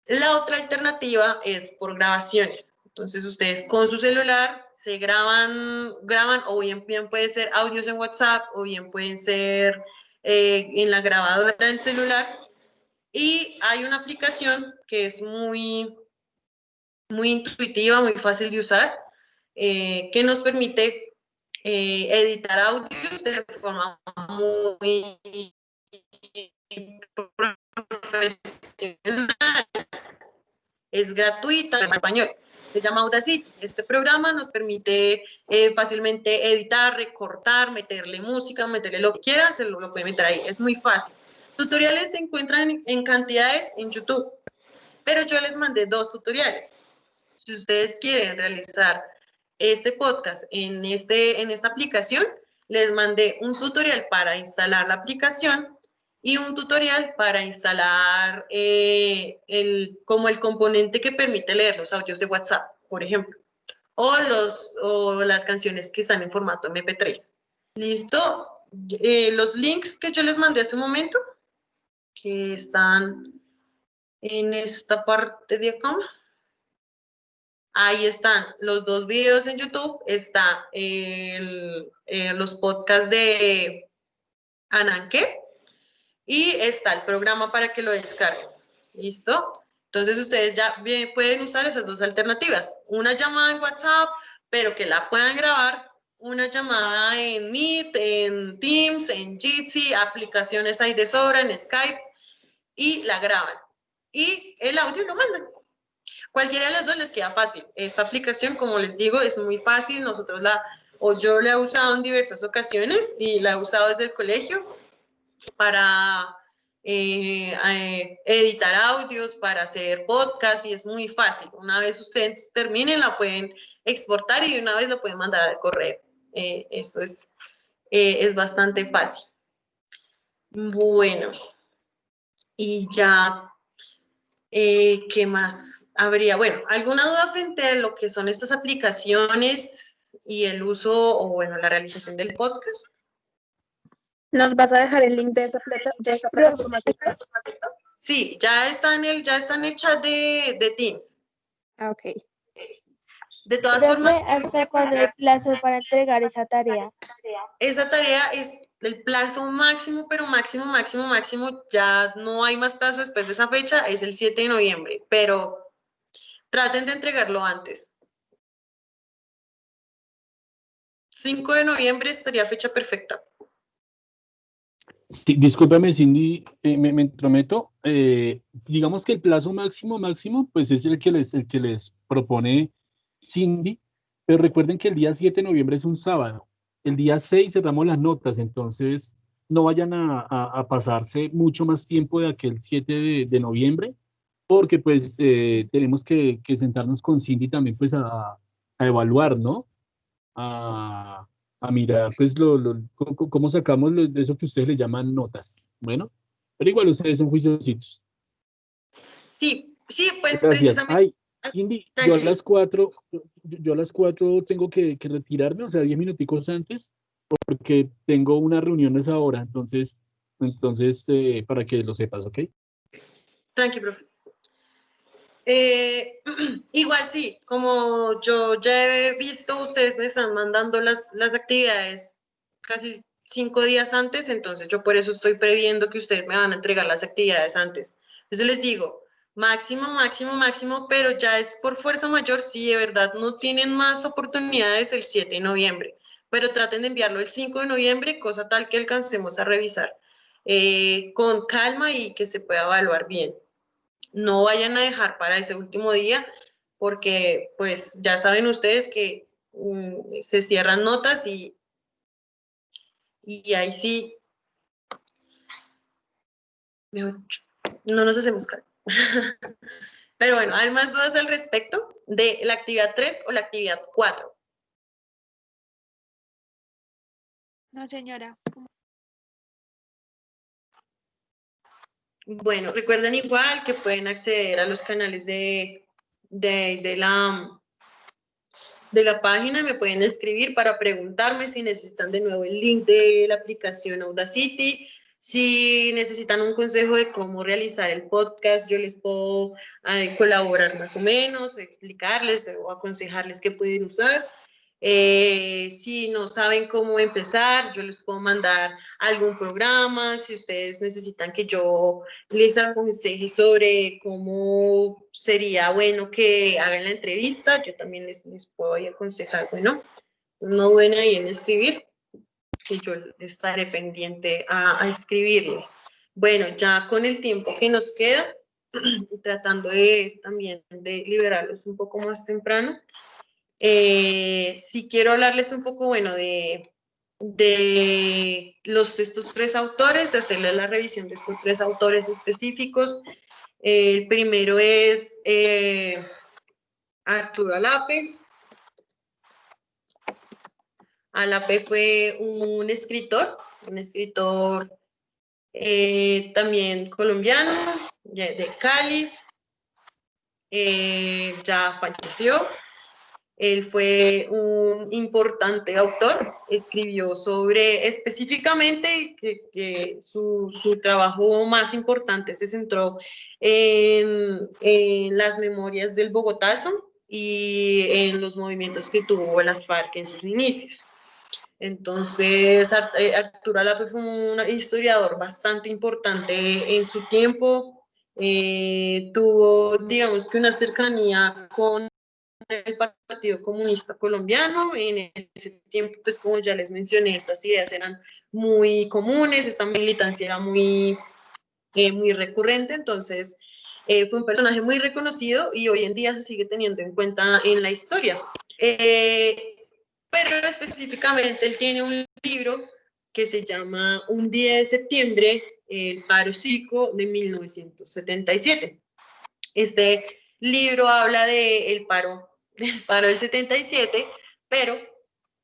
La otra alternativa es por grabaciones. Entonces ustedes con su celular se graban o bien puede ser audios en WhatsApp o bien pueden ser en la grabadora del celular. Y hay una aplicación que es muy intuitiva, muy fácil de usar, que nos permite editar audios de forma muy profesional. Es gratuita en español. Se llama Audacity. Este programa nos permite fácilmente editar, recortar, meterle música, meterle lo que quieran, se lo puede meter ahí. Es muy fácil. Tutoriales se encuentran en cantidades en YouTube, pero yo les mandé 2 tutoriales. Si ustedes quieren realizar este podcast en esta aplicación, les mandé un tutorial para instalar la aplicación y un tutorial para instalar como el componente que permite leer los audios de WhatsApp, por ejemplo, o las canciones que están en formato MP3. ¿Listo? Los links que yo les mandé hace un momento, que están en esta parte de acá. Ahí están los 2 videos en YouTube, está los podcasts de Ananke y está el programa para que lo descarguen. ¿Listo? Entonces ustedes ya bien pueden usar esas 2 alternativas. Una llamada en WhatsApp, pero que la puedan grabar. Una llamada en Meet, en Teams, en Jitsi, aplicaciones hay de sobra, en Skype, y la graban. Y el audio lo mandan. Cualquiera de las 2 les queda fácil. Esta aplicación, como les digo, es muy fácil. Yo la he usado en diversas ocasiones y la he usado desde el colegio para editar audios, para hacer podcast y es muy fácil. Una vez ustedes terminen, la pueden exportar y de una vez la pueden mandar al correo. Eso es bastante fácil. Bueno, y ya, ¿qué más habría? Bueno, ¿alguna duda frente a lo que son estas aplicaciones y el uso o, bueno, la realización del podcast? ¿Nos vas a dejar el link de esa plataforma? Sí, ya está en el chat de Teams. Ah, ok. De todas Profe, formas, ¿hasta cuándo hay plazo para entregar esa tarea? esa tarea es el plazo máximo, pero máximo, máximo, máximo, ya no hay más plazo después de esa fecha, es el 7 de noviembre, pero traten de entregarlo antes. 5 de noviembre estaría fecha perfecta. Sí, discúlpame, Cindy, me entrometo. Digamos que el plazo máximo, pues es el que les propone Cindy, pero recuerden que el día 7 de noviembre es un sábado. El día 6 cerramos las notas, entonces no vayan a pasarse mucho más tiempo de aquel 7 de noviembre, porque pues tenemos que sentarnos con Cindy también pues a evaluar, ¿no? a, a mirar, pues, cómo sacamos de eso que ustedes le llaman notas. Bueno, pero igual ustedes son juiciositos. Sí, sí, pues Gracias. precisamente, Ay, Cindy, yo a tranquilo. las 4, yo a las 4 tengo que retirarme, o sea, 10 minuticos antes, porque tengo una reunión a esa hora, entonces para que lo sepas, ¿ok? Tranqui, profe. Igual sí, como yo ya he visto, ustedes me están mandando las actividades casi 5 días antes, entonces yo por eso estoy previendo que ustedes me van a entregar las actividades antes. Entonces les digo, máximo, máximo, máximo, pero ya es por fuerza mayor, si de verdad no tienen más oportunidades el 7 de noviembre, pero traten de enviarlo el 5 de noviembre, cosa tal que alcancemos a revisar con calma y que se pueda evaluar bien. No vayan a dejar para ese último día, porque pues ya saben ustedes que se cierran notas y ahí sí, mejor dicho, no nos hacemos cargo. Pero bueno, ¿hay más dudas al respecto de la actividad 3 o la actividad 4? No, señora. Bueno, recuerden igual que pueden acceder a los canales de la página, me pueden escribir para preguntarme si necesitan de nuevo el link de la aplicación Audacity, si necesitan un consejo de cómo realizar el podcast, yo les puedo colaborar más o menos, explicarles o aconsejarles qué pueden usar. Si no saben cómo empezar, yo les puedo mandar algún programa, si ustedes necesitan que yo les aconseje sobre cómo sería bueno que hagan la entrevista, yo también les puedo aconsejar, bueno, no duden ahí en escribir, que yo estaré pendiente a escribirles. Bueno, ya con el tiempo que nos queda, y tratando también de liberarlos un poco más temprano, sí quiero hablarles un poco, bueno, de estos 3 autores, de hacerles la revisión de estos 3 autores específicos. El primero es Arturo Alape. Alape fue un escritor también colombiano, de Cali, ya falleció. Él fue un importante autor, escribió sobre específicamente que su trabajo más importante se centró en las memorias del Bogotazo y en los movimientos que tuvo las FARC en sus inicios. Entonces, Arturo Alape fue un historiador bastante importante en su tiempo, tuvo, digamos que una cercanía con el Partido Comunista Colombiano. En ese tiempo, pues como ya les mencioné, estas ideas eran muy comunes, esta militancia era muy recurrente, entonces fue un personaje muy reconocido y hoy en día se sigue teniendo en cuenta en la historia. Pero específicamente él tiene un libro que se llama Un día de septiembre, el paro cívico de 1977. Este libro habla del paro del 77, pero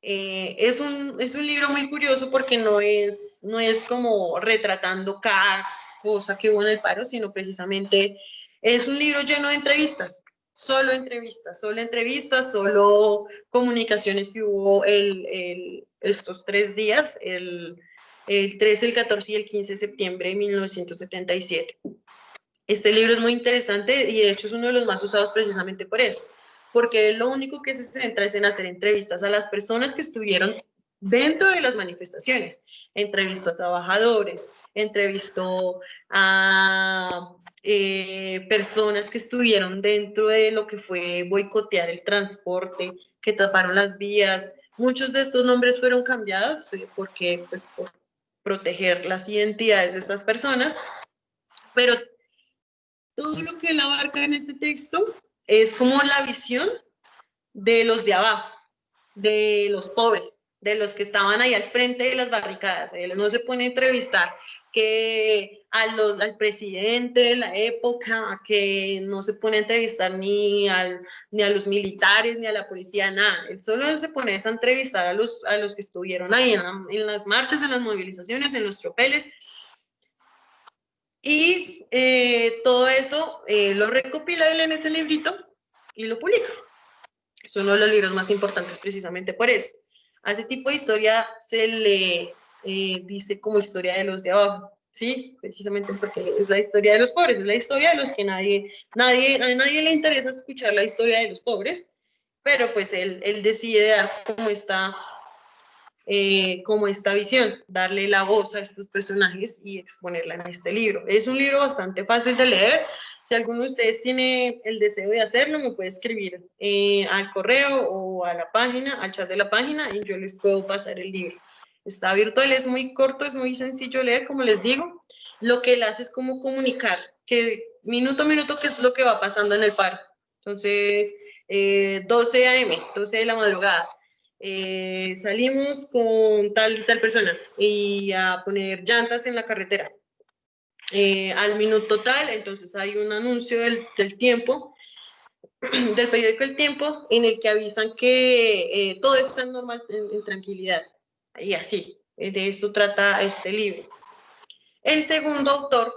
es un libro muy curioso porque no es como retratando cada cosa que hubo en el paro, sino precisamente es un libro lleno de entrevistas, solo entrevistas, solo comunicaciones que hubo estos 3 días, el 13, el 14 y el 15 de septiembre de 1977. Este libro es muy interesante y de hecho es uno de los más usados precisamente por eso, porque él lo único que se centra es en hacer entrevistas a las personas que estuvieron dentro de las manifestaciones. Entrevistó a trabajadores, entrevistó a personas que estuvieron dentro de lo que fue boicotear el transporte, que taparon las vías. Muchos de estos nombres fueron cambiados porque, pues, por proteger las identidades de estas personas, pero todo lo que él abarca en este texto es como la visión de los de abajo, de los pobres, de los que estaban ahí al frente de las barricadas. Él no se pone a entrevistar que al presidente de la época, que no se pone a entrevistar ni a los militares, ni a la policía, nada. Él solo se pone a entrevistar a los que estuvieron ahí en las marchas, en las movilizaciones, en los tropeles. Y todo eso lo recopila él en ese librito y lo publica. Es uno de los libros más importantes precisamente por eso. A ese tipo de historia se le dice como historia de los de abajo, ¿sí? Precisamente porque es la historia de los pobres, es la historia de los que a nadie le interesa escuchar la historia de los pobres, pero pues él decide dar como esta visión, darle la voz a estos personajes y exponerla en este libro. Es un libro bastante fácil de leer. Si alguno de ustedes tiene el deseo de hacerlo, me puede escribir al correo o a la página, al chat de la página, y yo les puedo pasar el libro. Está virtual, es muy corto, es muy sencillo de leer, como les digo. Lo que él hace es como comunicar, que minuto a minuto, qué es lo que va pasando en el paro. Entonces, 12 a.m., 12 de la madrugada. Salimos con tal y tal persona y a poner llantas en la carretera. Al minuto tal, entonces hay un anuncio del tiempo, del periódico El Tiempo, en el que avisan que todo está normal, en tranquilidad. Y así, de eso trata este libro. El segundo autor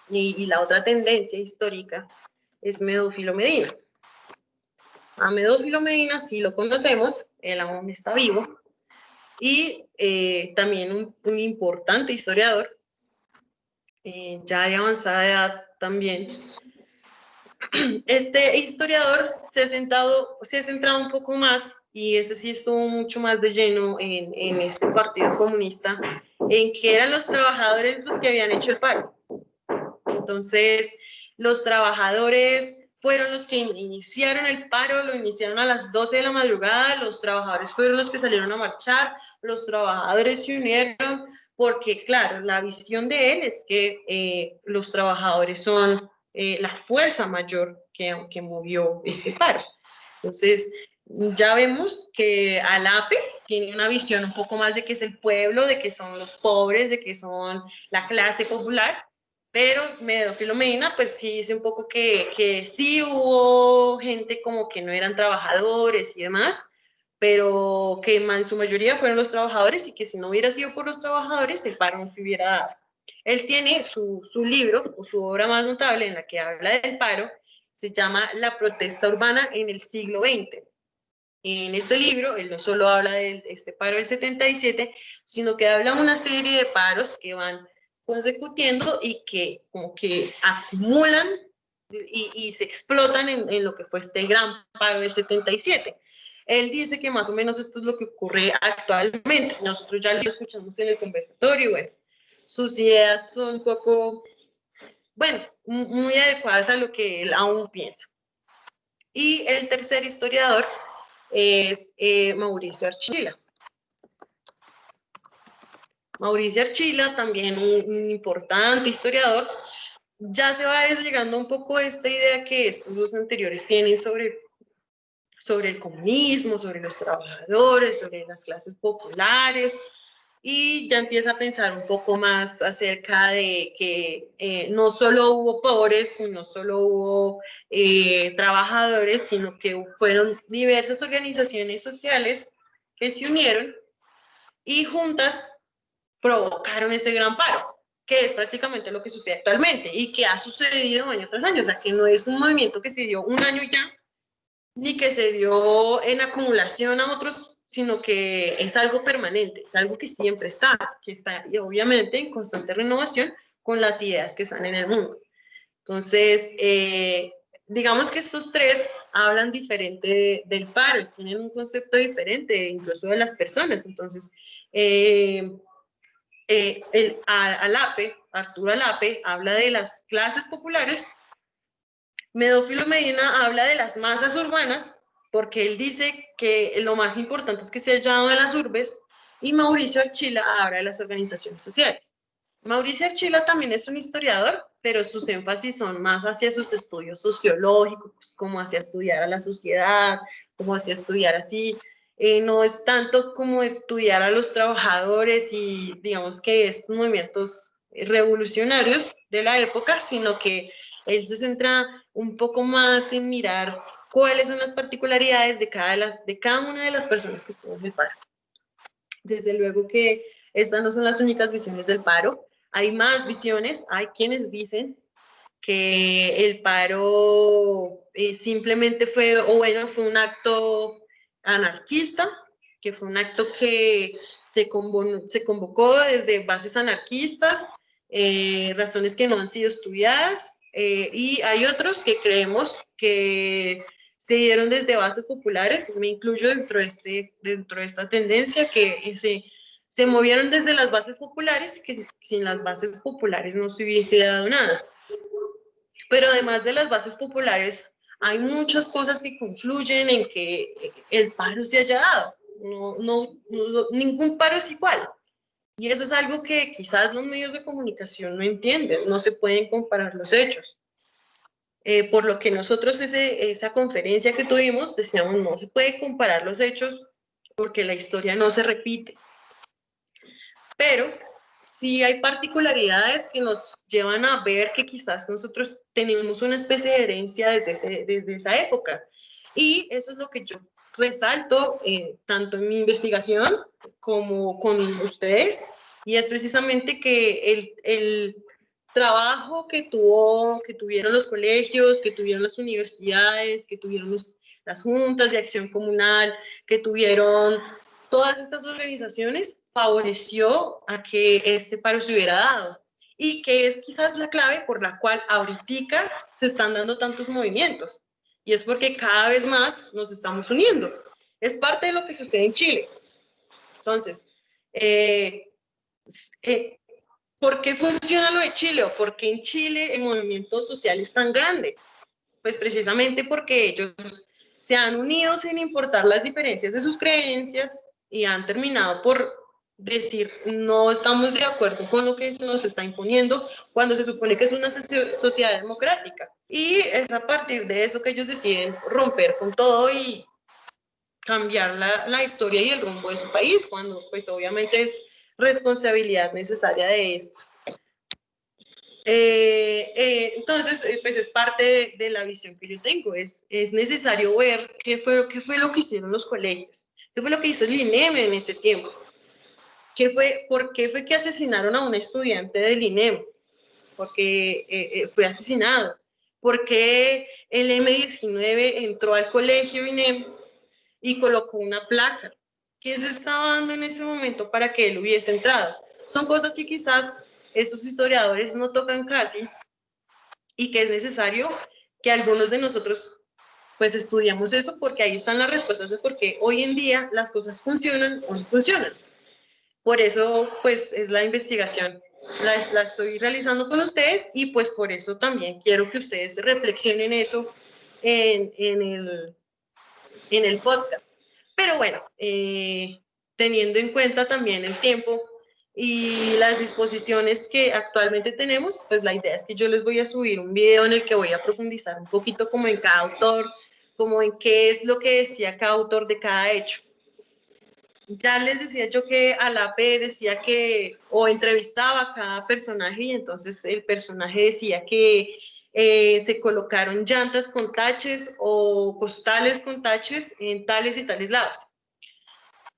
y la otra tendencia histórica es Medófilo Medina. A Medófilo Medina sí lo conocemos, él aún está vivo, y también un importante historiador, ya de avanzada edad también. Este historiador se ha centrado un poco más, y eso sí estuvo mucho más de lleno en este Partido Comunista, en que eran los trabajadores los que habían hecho el paro. Entonces, los trabajadores fueron los que iniciaron el paro, lo iniciaron a las 12 de la madrugada, los trabajadores fueron los que salieron a marchar, los trabajadores se unieron, porque claro, la visión de él es que los trabajadores son la fuerza mayor que movió este paro. Entonces, ya vemos que ALAPE tiene una visión un poco más de que es el pueblo, de que son los pobres, de que son la clase popular, pero Medófilo Medina, pues sí dice un poco que sí hubo gente como que no eran trabajadores y demás, pero que en su mayoría fueron los trabajadores y que si no hubiera sido por los trabajadores, el paro no se hubiera dado. Él tiene su libro, o su obra más notable en la que habla del paro, se llama La protesta urbana en el siglo XX. En este libro, él no solo habla de este paro del 77, sino que habla de una serie de paros que van consecutiendo y que como que acumulan y se explotan en lo que fue este gran paro del 77. Él dice que más o menos esto es lo que ocurre actualmente. Nosotros ya lo escuchamos en el conversatorio, bueno, sus ideas son un poco, bueno, muy adecuadas a lo que él aún piensa. Y el tercer historiador es Mauricio Archila. Mauricio Archila, también un importante historiador, ya se va desligando un poco esta idea que estos dos anteriores tienen sobre el comunismo, sobre los trabajadores, sobre las clases populares, y ya empieza a pensar un poco más acerca de que no solo hubo pobres, no solo hubo trabajadores, sino que fueron diversas organizaciones sociales que se unieron y juntas provocaron ese gran paro, que es prácticamente lo que sucede actualmente y que ha sucedido año tras año. O sea, que no es un movimiento que se dio un año ya, ni que se dio en acumulación a otros, sino que es algo permanente, es algo que siempre está, y obviamente en constante renovación con las ideas que están en el mundo. Entonces, digamos que estos tres hablan del paro, tienen un concepto diferente incluso de las personas. Entonces, Arturo Alape habla de las clases populares, Medófilo Medina habla de las masas urbanas, porque él dice que lo más importante es que se haya dado en las urbes, y Mauricio Archila habla de las organizaciones sociales. Mauricio Archila también es un historiador, pero sus énfasis son más hacia sus estudios sociológicos, como hacia estudiar a la sociedad, como hacia estudiar así. No es tanto como estudiar a los trabajadores y digamos que estos movimientos revolucionarios de la época, sino que él se centra un poco más en mirar cuáles son las particularidades de cada una de las personas que estuvo en el paro. Desde luego que estas no son las únicas visiones del paro, hay más visiones, hay quienes dicen que el paro simplemente fue un acto anarquista, que fue un acto que se convocó desde bases anarquistas, razones que no han sido estudiadas, y hay otros que creemos que se dieron desde bases populares, me incluyo dentro de esta tendencia, que se movieron desde las bases populares, que sin las bases populares no se hubiese dado nada. Pero además de las bases populares, hay muchas cosas que confluyen en que el paro se haya dado. Ningún paro es igual. Y eso es algo que quizás los medios de comunicación no entienden, no se pueden comparar los hechos. Por lo que nosotros esa conferencia que tuvimos decíamos, no se puede comparar los hechos porque la historia no se repite. Pero sí hay particularidades que nos llevan a ver que quizás nosotros tenemos una especie de herencia desde esa época. Y eso es lo que yo resalto tanto en mi investigación como con ustedes, y es precisamente que el trabajo que tuvieron los colegios, que tuvieron las universidades, que tuvieron las juntas de acción comunal, que tuvieron todas estas organizaciones, favoreció a que este paro se hubiera dado, y que es quizás la clave por la cual ahorita se están dando tantos movimientos, y es porque cada vez más nos estamos uniendo. Es parte de lo que sucede en Chile. Entonces, ¿por qué funciona lo de Chile? ¿O por qué en Chile el movimiento social es tan grande? Pues precisamente porque ellos se han unido sin importar las diferencias de sus creencias y han terminado por decir, no estamos de acuerdo con lo que se nos está imponiendo cuando se supone que es una sociedad democrática. Y es a partir de eso que ellos deciden romper con todo y cambiar la historia y el rumbo de su país, cuando pues obviamente es responsabilidad necesaria de estos. Entonces, pues es parte de la visión que yo tengo. Es necesario ver qué fue lo que hicieron los colegios, qué fue lo que hizo el INEM en ese tiempo, por qué fue que asesinaron a un estudiante del INEM, porque fue asesinado, por qué el M19 entró al colegio INEM y colocó una placa. ¿Qué se estaba dando en ese momento para que él hubiese entrado? Son cosas que quizás estos historiadores no tocan casi, y que es necesario que algunos de nosotros pues estudiamos eso, porque ahí están las respuestas de por qué hoy en día las cosas funcionan o no funcionan. Por eso pues es la investigación, la estoy realizando con ustedes, y pues por eso también quiero que ustedes reflexionen eso en el podcast. Pero bueno, teniendo en cuenta también el tiempo y las disposiciones que actualmente tenemos, pues la idea es que yo les voy a subir un video en el que voy a profundizar un poquito como en cada autor, como en qué es lo que decía cada autor de cada hecho. Ya les decía yo que Alape decía que, o entrevistaba a cada personaje, y entonces el personaje decía que se colocaron llantas con taches o costales con taches en tales y tales lados.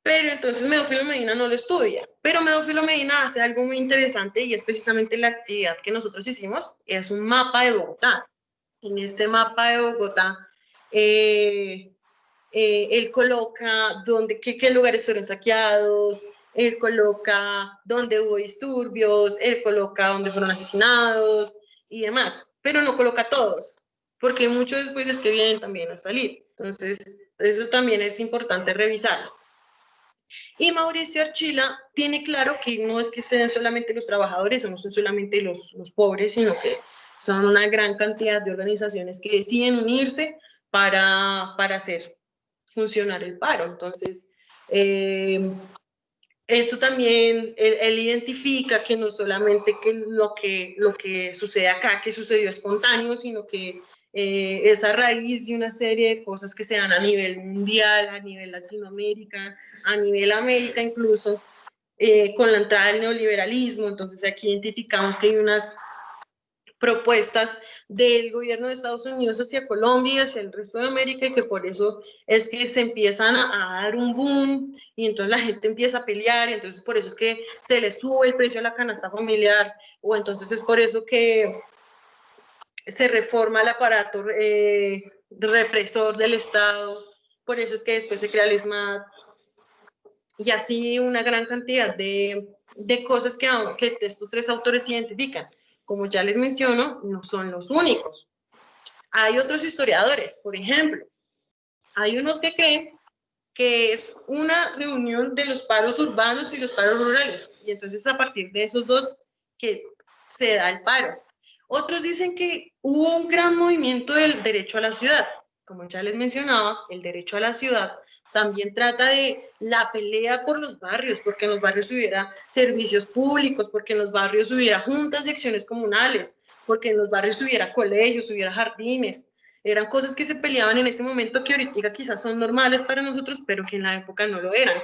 Pero entonces Medófilo Medina no lo estudia. Pero Medófilo Medina hace algo muy interesante, y es precisamente la actividad que nosotros hicimos, es un mapa de Bogotá. En este mapa de Bogotá, él coloca qué lugares fueron saqueados, él coloca dónde hubo disturbios, él coloca dónde fueron asesinados y demás, pero no coloca todos, porque muchos después es que vienen también a salir. Entonces, eso también es importante revisarlo. Y Mauricio Archila tiene claro que no es que sean solamente los trabajadores, o no son solamente los pobres, sino que son una gran cantidad de organizaciones que deciden unirse para hacer funcionar el paro. Entonces, esto también, él identifica que no solamente que lo que sucede acá, que sucedió espontáneo, sino que es a raíz de una serie de cosas que se dan a nivel mundial, a nivel Latinoamérica, a nivel América incluso, con la entrada del neoliberalismo. Entonces aquí identificamos que hay unas propuestas del gobierno de Estados Unidos hacia Colombia y hacia el resto de América, y que por eso es que se empiezan a dar un boom, y entonces la gente empieza a pelear, y entonces por eso es que se le sube el precio a la canasta familiar, o entonces es por eso que se reforma el aparato represor del Estado, por eso es que después se crea el SMAT, y así una gran cantidad de cosas que estos tres autores identifican. Como ya les menciono, no son los únicos. Hay otros historiadores, por ejemplo, hay unos que creen que es una reunión de los paros urbanos y los paros rurales, y entonces a partir de esos dos que se da el paro. Otros dicen que hubo un gran movimiento del derecho a la ciudad. Como ya les mencionaba, el derecho a la ciudad también trata de la pelea por los barrios, porque en los barrios hubiera servicios públicos, porque en los barrios hubiera juntas de acciones comunales, porque en los barrios hubiera colegios, hubiera jardines. Eran cosas que se peleaban en ese momento que ahorita quizás son normales para nosotros, pero que en la época no lo eran.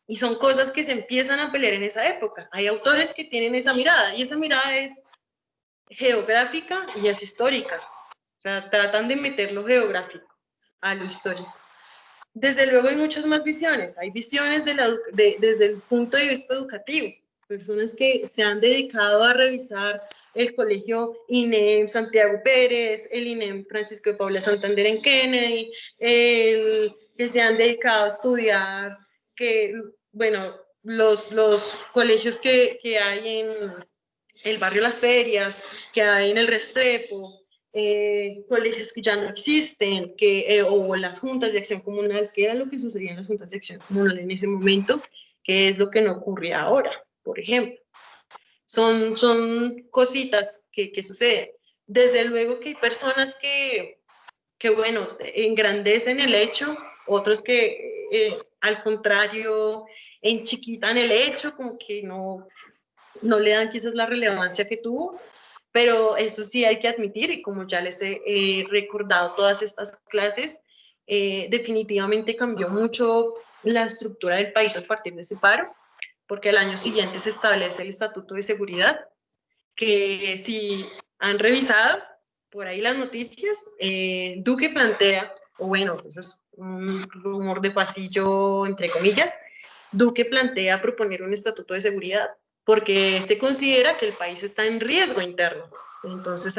Y son cosas que se empiezan a pelear en esa época. Hay autores que tienen esa mirada, y esa mirada es geográfica y es histórica. O sea, tratan de meter lo geográfico a lo histórico. Desde luego hay muchas más visiones. Hay visiones desde el punto de vista educativo. Personas que se han dedicado a revisar el colegio INEM Santiago Pérez, el INEM Francisco de Paula Santander en Kennedy, que se han dedicado a estudiar los colegios que hay en el barrio Las Ferias, que hay en el Restrepo, colegios que ya no existen, o las juntas de acción comunal, que era lo que sucedía en las juntas de acción comunal en ese momento, que es lo que no ocurre ahora, por ejemplo. Son cositas que suceden. Desde luego que hay personas que bueno, engrandecen el hecho, otros que al contrario enchiquitan el hecho, como que no le dan quizás la relevancia que tuvo, pero eso sí hay que admitir, y como ya les he recordado todas estas clases, definitivamente cambió mucho la estructura del país a partir de ese paro, porque al año siguiente se establece el Estatuto de Seguridad, que si han revisado por ahí las noticias, Duque plantea, o bueno, eso es un rumor de pasillo, entre comillas, Duque plantea proponer un estatuto de seguridad, porque se considera que el país está en riesgo interno. Entonces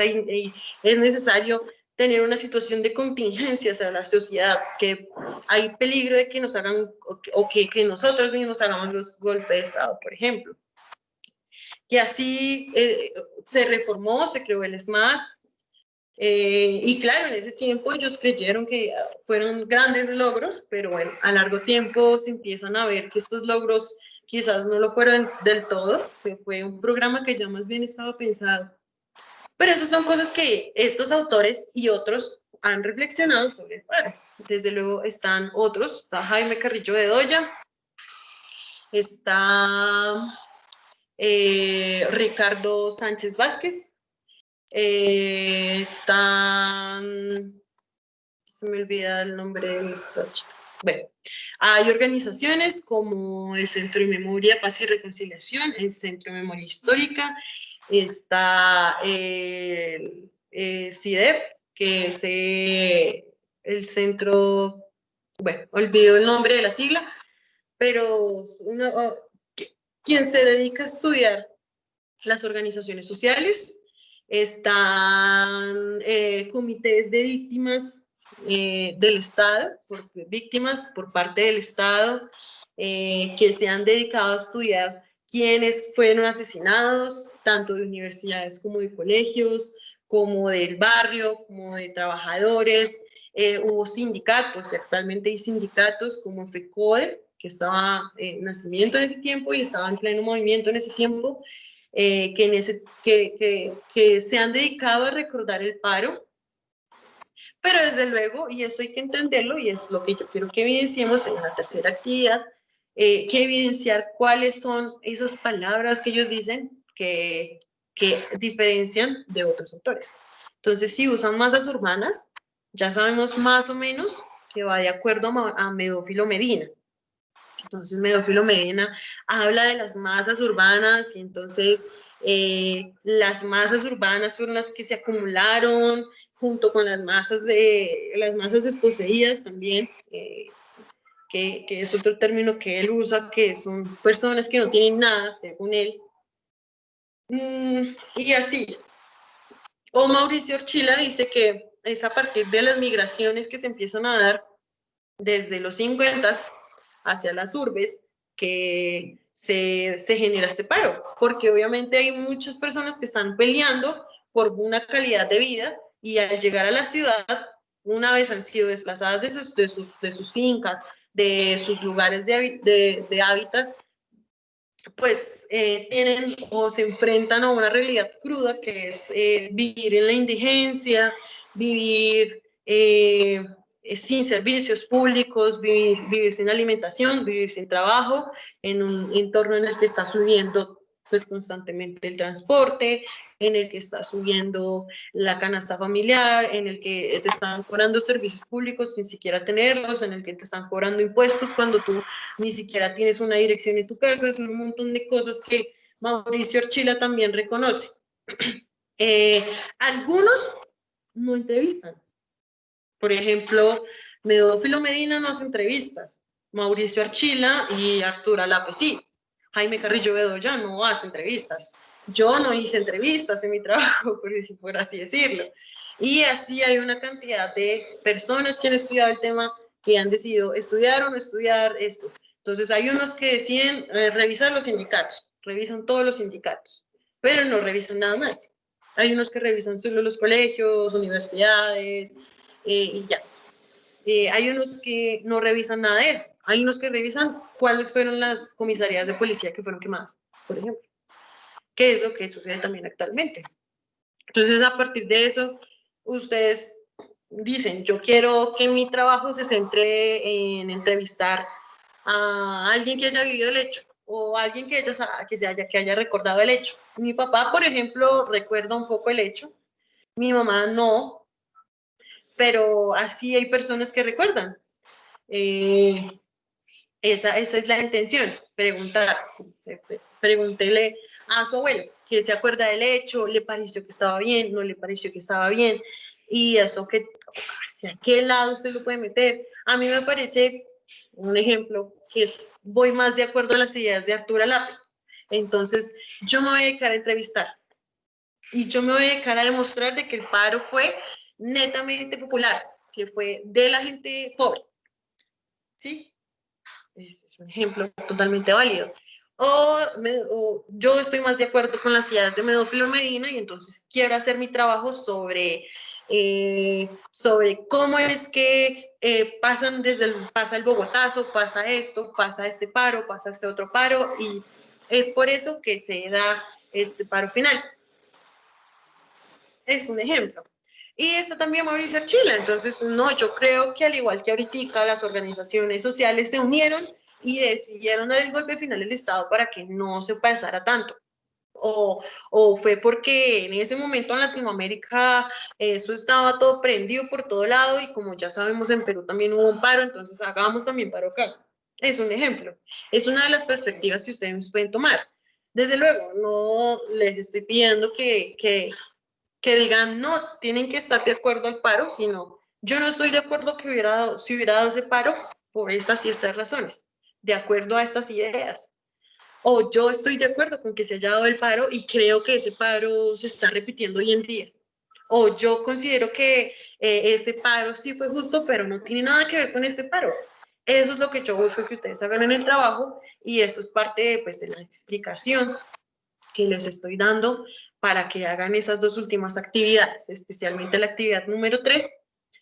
es necesario tener una situación de contingencia hacia la sociedad, que hay peligro de que nos hagan, o que nosotros mismos hagamos los golpes de Estado, por ejemplo. Y así se reformó, se creó el SMAT, y claro, en ese tiempo ellos creyeron que fueron grandes logros, pero bueno, a largo tiempo se empiezan a ver que estos logros quizás no lo fueron del todo, fue un programa que ya más bien estaba pensado. Pero esas son cosas que estos autores y otros han reflexionado sobre el paro. Desde luego están otros, está Jaime Carrillo Bedoya, está Ricardo Sánchez Vázquez, están, se me olvida el nombre de esta chica. Bueno, hay organizaciones como el Centro de Memoria, Paz y Reconciliación, el Centro de Memoria Histórica, está el CIDEP, que es el centro, bueno, olvido el nombre de la sigla, pero quien se dedica a estudiar las organizaciones sociales. Están comités de víctimas del Estado, víctimas por parte del Estado, que se han dedicado a estudiar quiénes fueron asesinados, tanto de universidades como de colegios, como del barrio, como de trabajadores. Hubo sindicatos, y actualmente hay sindicatos como FECODE, que estaba en nacimiento en ese tiempo y estaba en pleno movimiento en ese tiempo, que se han dedicado a recordar el paro. Pero desde luego, y eso hay que entenderlo, y es lo que yo quiero que evidenciemos en la tercera actividad, que evidenciar cuáles son esas palabras que ellos dicen que diferencian de otros autores. Entonces, si usan masas urbanas, ya sabemos más o menos que va de acuerdo a Medófilo Medina. Entonces, Medófilo Medina habla de las masas urbanas y entonces las masas urbanas fueron las que se acumularon junto con las masas desposeídas también, que es otro término que él usa, que son personas que no tienen nada, según él. Y así. O Mauricio Orchila dice que es a partir de las migraciones que se empiezan a dar desde los 50 hacia las urbes que se genera este paro, porque obviamente hay muchas personas que están peleando por una calidad de vida y al llegar a la ciudad, una vez han sido desplazadas de sus fincas, de sus lugares de hábitat, pues tienen o se enfrentan a una realidad cruda que es vivir en la indigencia, vivir sin servicios públicos, vivir sin alimentación, vivir sin trabajo, en un entorno en el que está subiendo pues constantemente el transporte, en el que está subiendo la canasta familiar, en el que te están cobrando servicios públicos sin siquiera tenerlos, en el que te están cobrando impuestos cuando tú ni siquiera tienes una dirección en tu casa. Son un montón de cosas que Mauricio Orchila también reconoce. Algunos no entrevistan. Por ejemplo, Medófilo Medina no hace entrevistas, Mauricio Orchila y Arturo Alape sí, Jaime Carrillo Bedoya no hace entrevistas. Yo no hice entrevistas en mi trabajo, por así decirlo. Y así hay una cantidad de personas que han estudiado el tema, que han decidido estudiar o no estudiar esto. Entonces hay unos que deciden revisar los sindicatos, revisan todos los sindicatos, pero no revisan nada más. Hay unos que revisan solo los colegios, universidades, y ya. Hay unos que no revisan nada de eso. Hay unos que revisan cuáles fueron las comisarías de policía que fueron quemadas, por ejemplo. Que es lo que sucede también actualmente. Entonces, a partir de eso, ustedes dicen, yo quiero que mi trabajo se centre en entrevistar a alguien que haya vivido el hecho o alguien que haya recordado el hecho. Mi papá, por ejemplo, recuerda un poco el hecho. Mi mamá no, pero así hay personas que recuerdan. Esa es la intención, preguntar. Pregúntele a su abuelo, que se acuerda del hecho, le pareció que estaba bien, no le pareció que estaba bien, y eso que hacia qué lado usted lo puede meter. A mí me parece un ejemplo que voy más de acuerdo a las ideas de Arturo Alape. Entonces, yo me voy a dedicar a entrevistar y yo me voy a dedicar a demostrar de que el paro fue netamente popular, que fue de la gente pobre. ¿Sí? Es un ejemplo totalmente válido. O yo estoy más de acuerdo con las ideas de Medófilo Medina y entonces quiero hacer mi trabajo sobre cómo es que pasa el Bogotazo, pasa esto, pasa este paro, pasa este otro paro, y es por eso que se da este paro final. Es un ejemplo. Y está también Mauricio Orchila. Entonces, no, yo creo que al igual que ahorita las organizaciones sociales se unieron y decidieron dar el golpe final del Estado para que no se pasara tanto. O fue porque en ese momento en Latinoamérica eso estaba todo prendido por todo lado y como ya sabemos en Perú también hubo un paro, entonces hagamos también paro acá. Es un ejemplo. Es una de las perspectivas que ustedes pueden tomar. Desde luego, no les estoy pidiendo que digan, no, tienen que estar de acuerdo al paro, sino yo no estoy de acuerdo que si hubiera dado ese paro por estas y estas razones, de acuerdo a estas ideas. O yo estoy de acuerdo con que se haya dado el paro y creo que ese paro se está repitiendo hoy en día. O yo considero que ese paro sí fue justo, pero no tiene nada que ver con este paro. Eso es lo que yo busco que ustedes hagan en el trabajo y esto es parte pues, de la explicación que les estoy dando para que hagan esas dos últimas actividades, especialmente la actividad número 3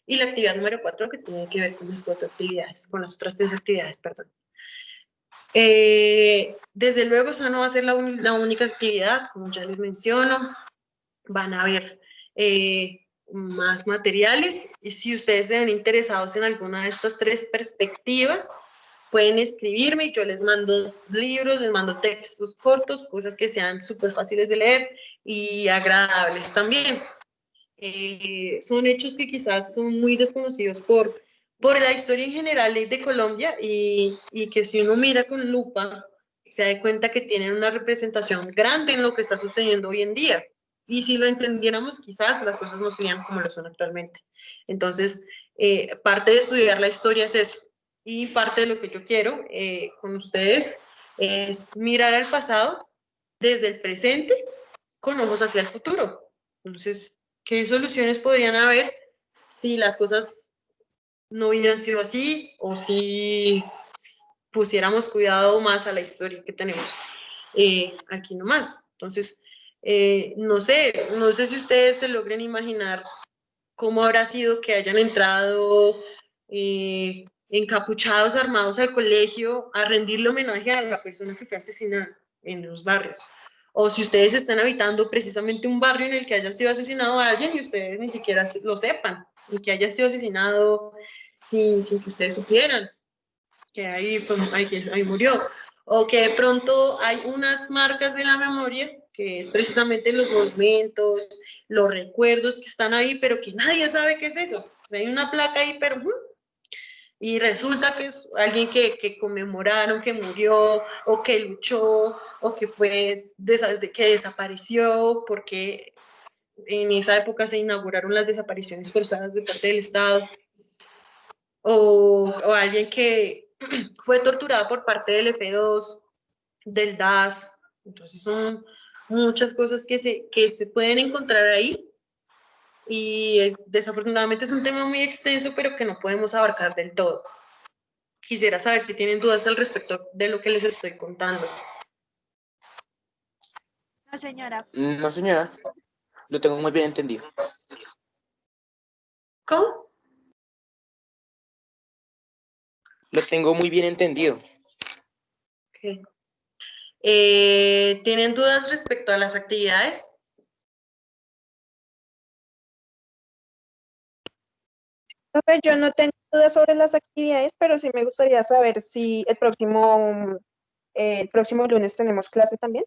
y la actividad número 4, que tiene que ver con las cuatro actividades, con las otras 3 actividades, perdón. Desde luego, esa no va a ser la única actividad, como ya les menciono, van a haber más materiales, y si ustedes se ven interesados en alguna de estas 3 perspectivas, pueden escribirme y yo les mando libros, les mando textos cortos, cosas que sean súper fáciles de leer y agradables también. Son hechos que quizás son muy desconocidos por la historia en general de Colombia y que si uno mira con lupa, se da cuenta que tienen una representación grande en lo que está sucediendo hoy en día. Y si lo entendiéramos, quizás las cosas no serían como lo son actualmente. Entonces, parte de estudiar la historia es eso. Y parte de lo que yo quiero con ustedes es mirar al pasado desde el presente con ojos hacia el futuro. Entonces, ¿qué soluciones podrían haber si las cosas no hubieran sido así o si pusiéramos cuidado más a la historia que tenemos aquí nomás? Entonces, no sé si ustedes se logren imaginar cómo habrá sido que hayan entrado encapuchados, armados al colegio a rendirle homenaje a la persona que fue asesinada en los barrios. O si ustedes están habitando precisamente un barrio en el que haya sido asesinado a alguien y ustedes ni siquiera lo sepan, y que haya sido asesinado sin que ustedes supieran que ahí murió. O que de pronto hay unas marcas de la memoria, que es precisamente los monumentos, los recuerdos que están ahí, pero que nadie sabe qué es eso. Hay una placa ahí, pero y resulta que es alguien que conmemoraron, que murió, o que luchó, o que que desapareció, porque en esa época se inauguraron las desapariciones forzadas de parte del Estado, o alguien que fue torturado por parte del F2, del DAS. Entonces son muchas cosas que se pueden encontrar ahí, y desafortunadamente es un tema muy extenso, pero que no podemos abarcar del todo. Quisiera saber si tienen dudas al respecto de lo que les estoy contando. No, señora. No, señora, lo tengo muy bien entendido. ¿Cómo? Lo tengo muy bien entendido. Okay. ¿Tienen dudas respecto a las actividades? Profe, yo no tengo dudas sobre las actividades, pero sí me gustaría saber si el próximo lunes tenemos clase también.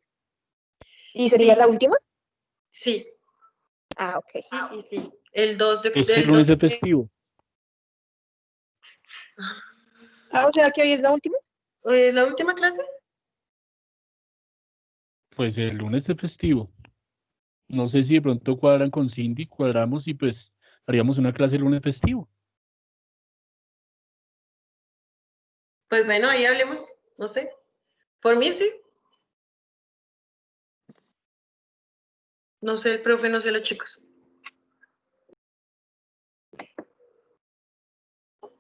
¿Y sería Sí. la última? Sí. Ah, ok. Sí y sí. El 2 de... Es el lunes de festivo. Ah, o sea que hoy es la última. ¿La última clase? Pues el lunes de festivo. No sé si de pronto cuadran con Cindy, cuadramos y pues haríamos una clase el lunes festivo. Pues bueno, ahí hablemos, no sé. Por mí sí. No sé el profe, no sé los chicos.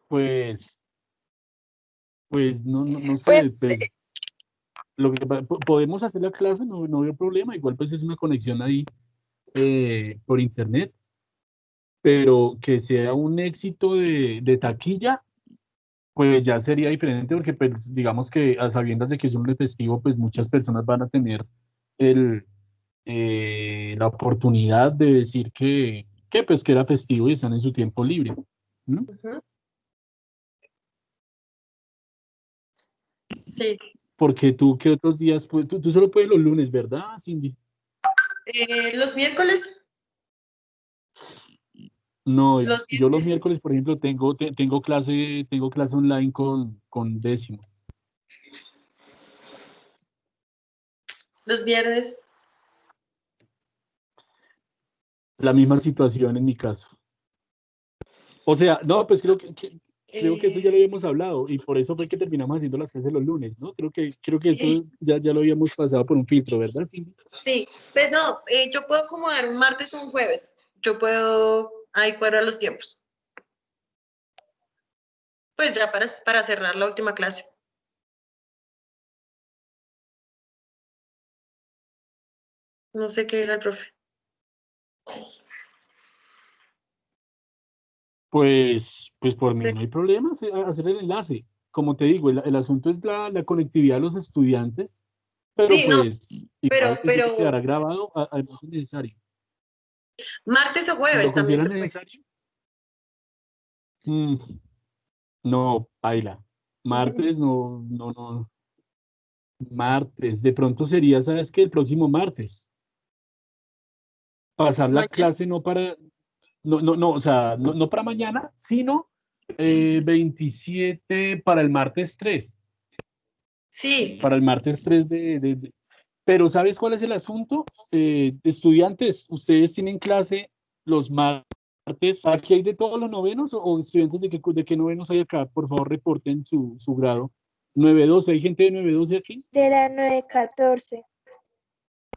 Pues no sé, Pues pues lo que podemos hacer la clase, no veo problema, igual pues es una conexión ahí por internet, pero que sea un éxito de taquilla, pues ya sería diferente porque pues digamos que a sabiendas de que es un lunes festivo, pues muchas personas van a tener la oportunidad de decir pues que era festivo y están en su tiempo libre, ¿no? Uh-huh. Sí. Porque tú, ¿qué otros días? Tú solo puedes los lunes, ¿verdad, Cindy? Los miércoles. No, Los yo los viernes. miércoles, por ejemplo, tengo clase online con décimo. Los viernes. La misma situación en mi caso. O sea, no, pues creo que eso ya lo habíamos hablado y por eso fue que terminamos haciendo las clases los lunes, ¿no? Creo que Sí. eso ya lo habíamos pasado por un filtro, ¿verdad, Cindy? Sí, pues no, yo puedo acomodar un martes o un jueves. Yo puedo ahí cuadrar los tiempos. Pues ya para cerrar la última clase. No sé qué diga el profe. Pues por mí Sí. no hay problema hacer el enlace. Como te digo, el asunto es la conectividad de los estudiantes, pero Sí, no, pues igual pero eso quedará grabado, además es necesario. martes o ¿Lo jueves también consideras se puede. necesario? Mm, no, paila. Martes, no. Martes, de pronto sería, ¿sabes qué? El próximo martes. Pasar la Mañana. clase no para, no, o sea, no para mañana, sino 27 para el martes 3. Sí, Para el martes 3 Pero ¿sabes cuál es el asunto? Estudiantes, ustedes tienen clase los martes. ¿Aquí hay de todos los novenos o estudiantes de qué novenos hay acá? Por favor, reporten su grado. 9-12, ¿hay gente de 9-12 aquí? De la 9-14.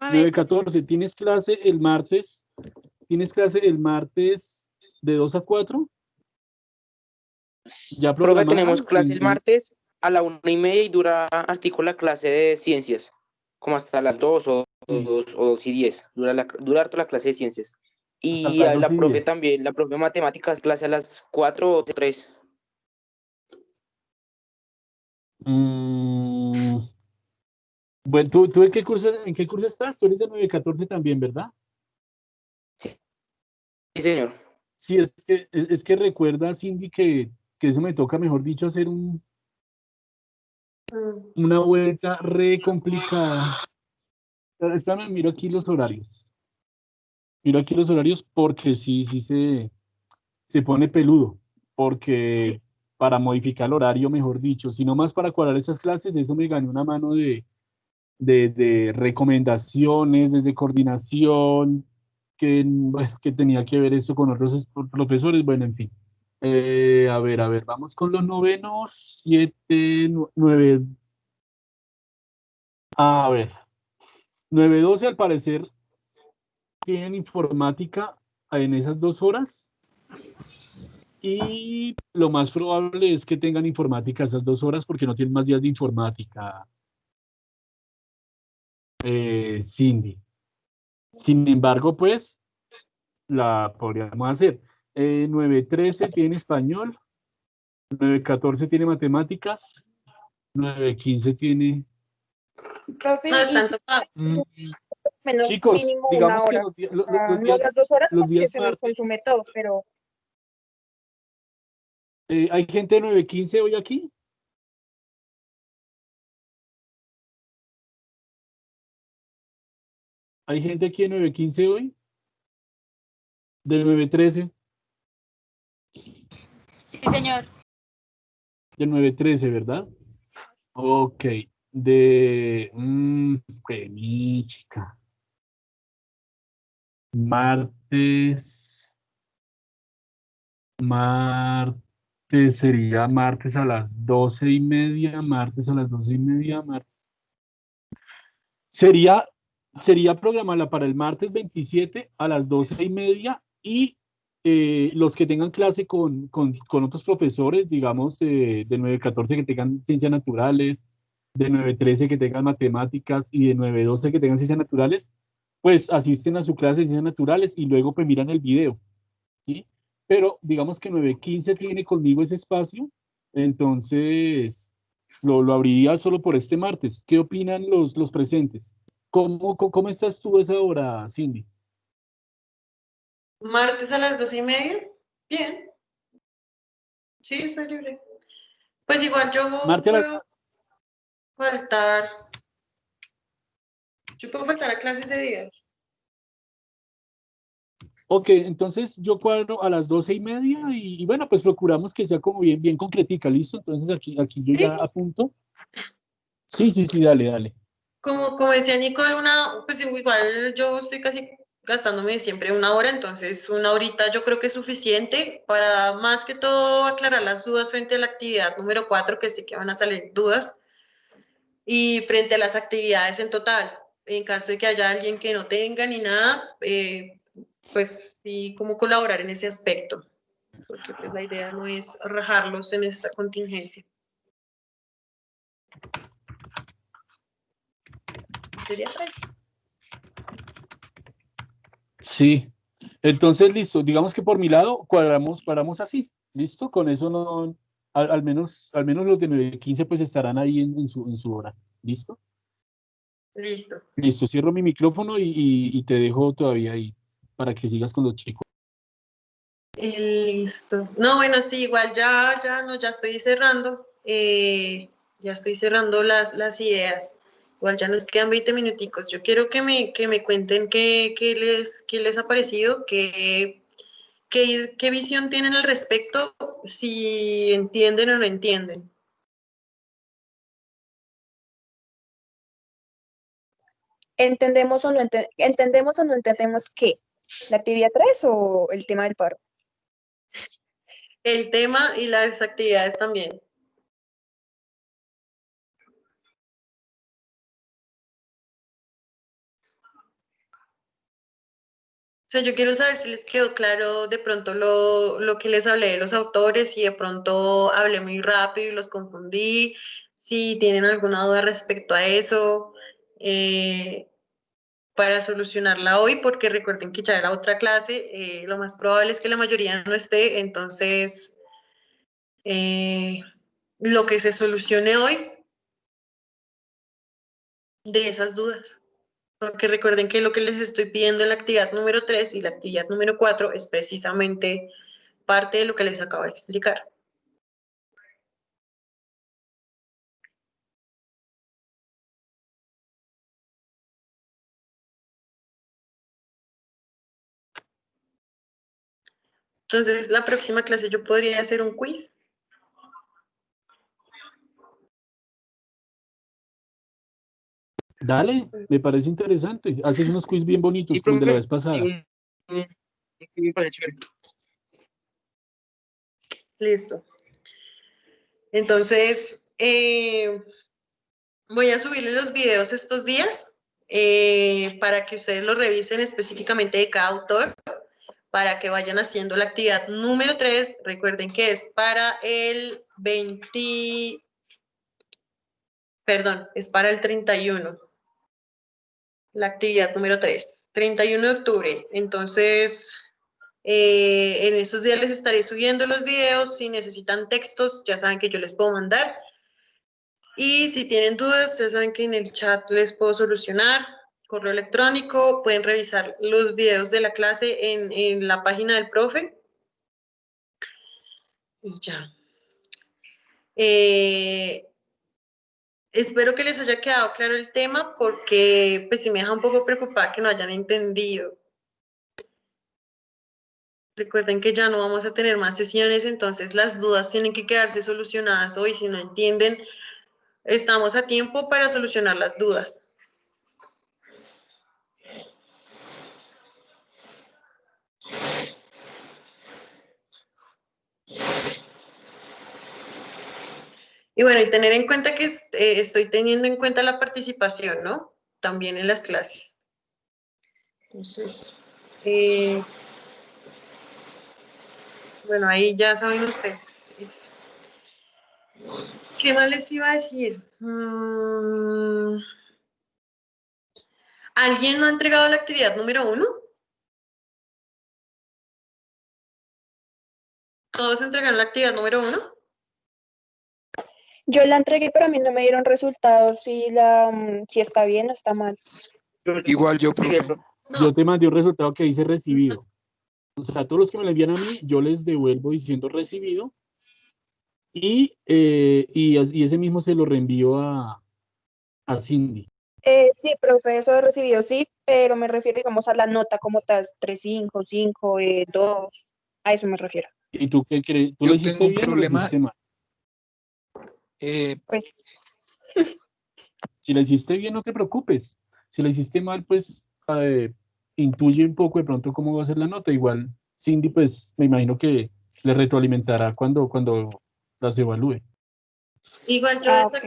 9-14, ¿tienes clase el martes? ¿Tienes clase el martes de 2 a 4? ¿Ya Profe, programada? tenemos clase el martes a la 1:30 y dura artículo la clase de ciencias, como hasta las 2 o Sí, 2:10. Dura harto la clase de ciencias. hasta Y las a 2 la y profe 10. también, la profe de matemáticas, clase a las 4 o 3. Bueno, ¿tú en qué curso estás? Tú eres de 9-14 también, ¿verdad? Sí, señor. Sí, es que recuerda, Cindy, que eso me toca, mejor dicho, hacer una vuelta re complicada. Espérame, miro aquí los horarios. Miro aquí los horarios porque sí se pone peludo. Porque sí. para modificar el horario, mejor dicho, sino más para cuadrar esas clases, eso me gané una mano de recomendaciones, desde coordinación, bueno, que tenía que ver esto con otros profesores, bueno, en fin. A ver, vamos con los novenos, 7, 9. A ver, 9-12 al parecer tienen informática en esas 2 horas y lo más probable es que tengan informática esas 2 horas porque no tienen más días de informática, Cindy. Sin embargo, pues la podríamos hacer. 9-13 tiene español, 9-14 tiene matemáticas, 9-15 tiene... Profe, No, y están si tomados. menos Chicos, mínimo una digamos que hora, los no días, las 2 horas los porque días se nos martes, consume todo, pero ¿hay gente de 9-15 hoy aquí? ¿Hay gente aquí de 9-15 hoy? ¿De 9-13? Sí, señor. De 9-13, ¿verdad? Ok. Vení, chica. Martes sería martes a las 12:30, martes a las 12:30, martes. Sería programarla para el martes 27 a las 12:30 y los que tengan clase con otros profesores, digamos, de 9-14 que tengan ciencias naturales, de 9-13 que tengan matemáticas y de 9-12 que tengan ciencias naturales, pues asisten a su clase de ciencias naturales y luego pues miran el video, ¿sí? Pero digamos que 9-15 tiene conmigo ese espacio, entonces lo abriría solo por este martes. ¿Qué opinan los presentes? ¿Cómo estás tú a esa hora, Cindy? Martes a las 12:30. Bien, sí, estoy libre. Pues igual Martes a las... faltar, yo puedo faltar a clase ese día. Ok, entonces yo cuadro a las 12:30 y bueno, pues procuramos que sea como bien concretica, ¿listo? Entonces aquí yo ya Sí, apunto. Sí, dale. como decía Nicole, pues igual yo estoy casi gastándome siempre una hora, entonces una horita yo creo que es suficiente para más que todo aclarar las dudas frente a la actividad número 4, que sé que van a salir dudas, y frente a las actividades en total. En caso de que haya alguien que no tenga ni nada, pues sí, cómo colaborar en ese aspecto, porque pues la idea no es rajarlos en esta contingencia. Sería para eso. Sí. Entonces, listo. Digamos que por mi lado paramos así. ¿Listo? Con eso no, al menos los de 9:15 pues estarán ahí en su hora. ¿Listo? Listo. Listo, cierro mi micrófono y te dejo todavía ahí para que sigas con los chicos. Listo. No, bueno, sí, igual ya estoy cerrando. Ya estoy cerrando las ideas. Igual ya nos quedan 20 minuticos. Yo quiero que me cuenten qué les ha parecido, qué visión tienen al respecto, si entienden o no entienden. ¿Entendemos o no entendemos qué? ¿La actividad 3 o el tema del paro? El tema y las actividades también. O sea, yo quiero saber si les quedó claro de pronto lo que les hablé de los autores, si de pronto hablé muy rápido y los confundí, si tienen alguna duda respecto a eso, para solucionarla hoy, porque recuerden que ya la otra clase, lo más probable es que la mayoría no esté, entonces lo que se solucione hoy de esas dudas. Porque recuerden que lo que les estoy pidiendo en la actividad número 3 y la actividad número 4 es precisamente parte de lo que les acabo de explicar. Entonces, la próxima clase yo podría hacer un quiz. Dale, me parece interesante. Haces unos quiz bien bonitos, Sí, como el de la profe. vez pasada. Sí, me parece chévere. Listo. Entonces, voy a subirle los videos estos días para que ustedes lo revisen específicamente de cada autor, para que vayan haciendo la actividad número 3. Recuerden que es para el 20, perdón, es para el 31. La actividad número 3, 31 de octubre. Entonces, en estos días les estaré subiendo los videos. Si necesitan textos, ya saben que yo les puedo mandar. Y si tienen dudas, ya saben que en el chat les puedo solucionar. Correo electrónico, pueden revisar los videos de la clase en la página del profe. Y ya. Espero que les haya quedado claro el tema porque pues sí me deja un poco preocupada que no hayan entendido. Recuerden que ya no vamos a tener más sesiones, entonces las dudas tienen que quedarse solucionadas hoy. Si no entienden, estamos a tiempo para solucionar las dudas. Y bueno, y tener en cuenta que estoy teniendo en cuenta la participación, ¿no? También en las clases. Entonces, bueno, ahí ya saben ustedes. ¿Qué más les iba a decir? ¿Alguien no ha entregado la actividad número 1? ¿Todos entregaron la actividad número 1? Yo la entregué, pero a mí no me dieron resultados si está bien o está mal. Igual yo, profe. No. Yo te mandé un resultado que dice recibido. O sea, todos los que me lo envían a mí, yo les devuelvo diciendo recibido y ese mismo se lo reenvío a Cindy. Sí, profe, eso he recibido, sí, pero me refiero, digamos, a la nota como tal, 3.5, 5, 2, a eso me refiero. ¿Y tú qué crees? ¿Tú Yo lo hiciste tengo un bien o lo problema. hiciste mal? Pues, Si la hiciste bien, no te preocupes. Si la hiciste mal, pues intuye un poco de pronto cómo va a ser la nota. Igual Cindy, pues me imagino que le retroalimentará cuando las evalúe. Igual yo ok.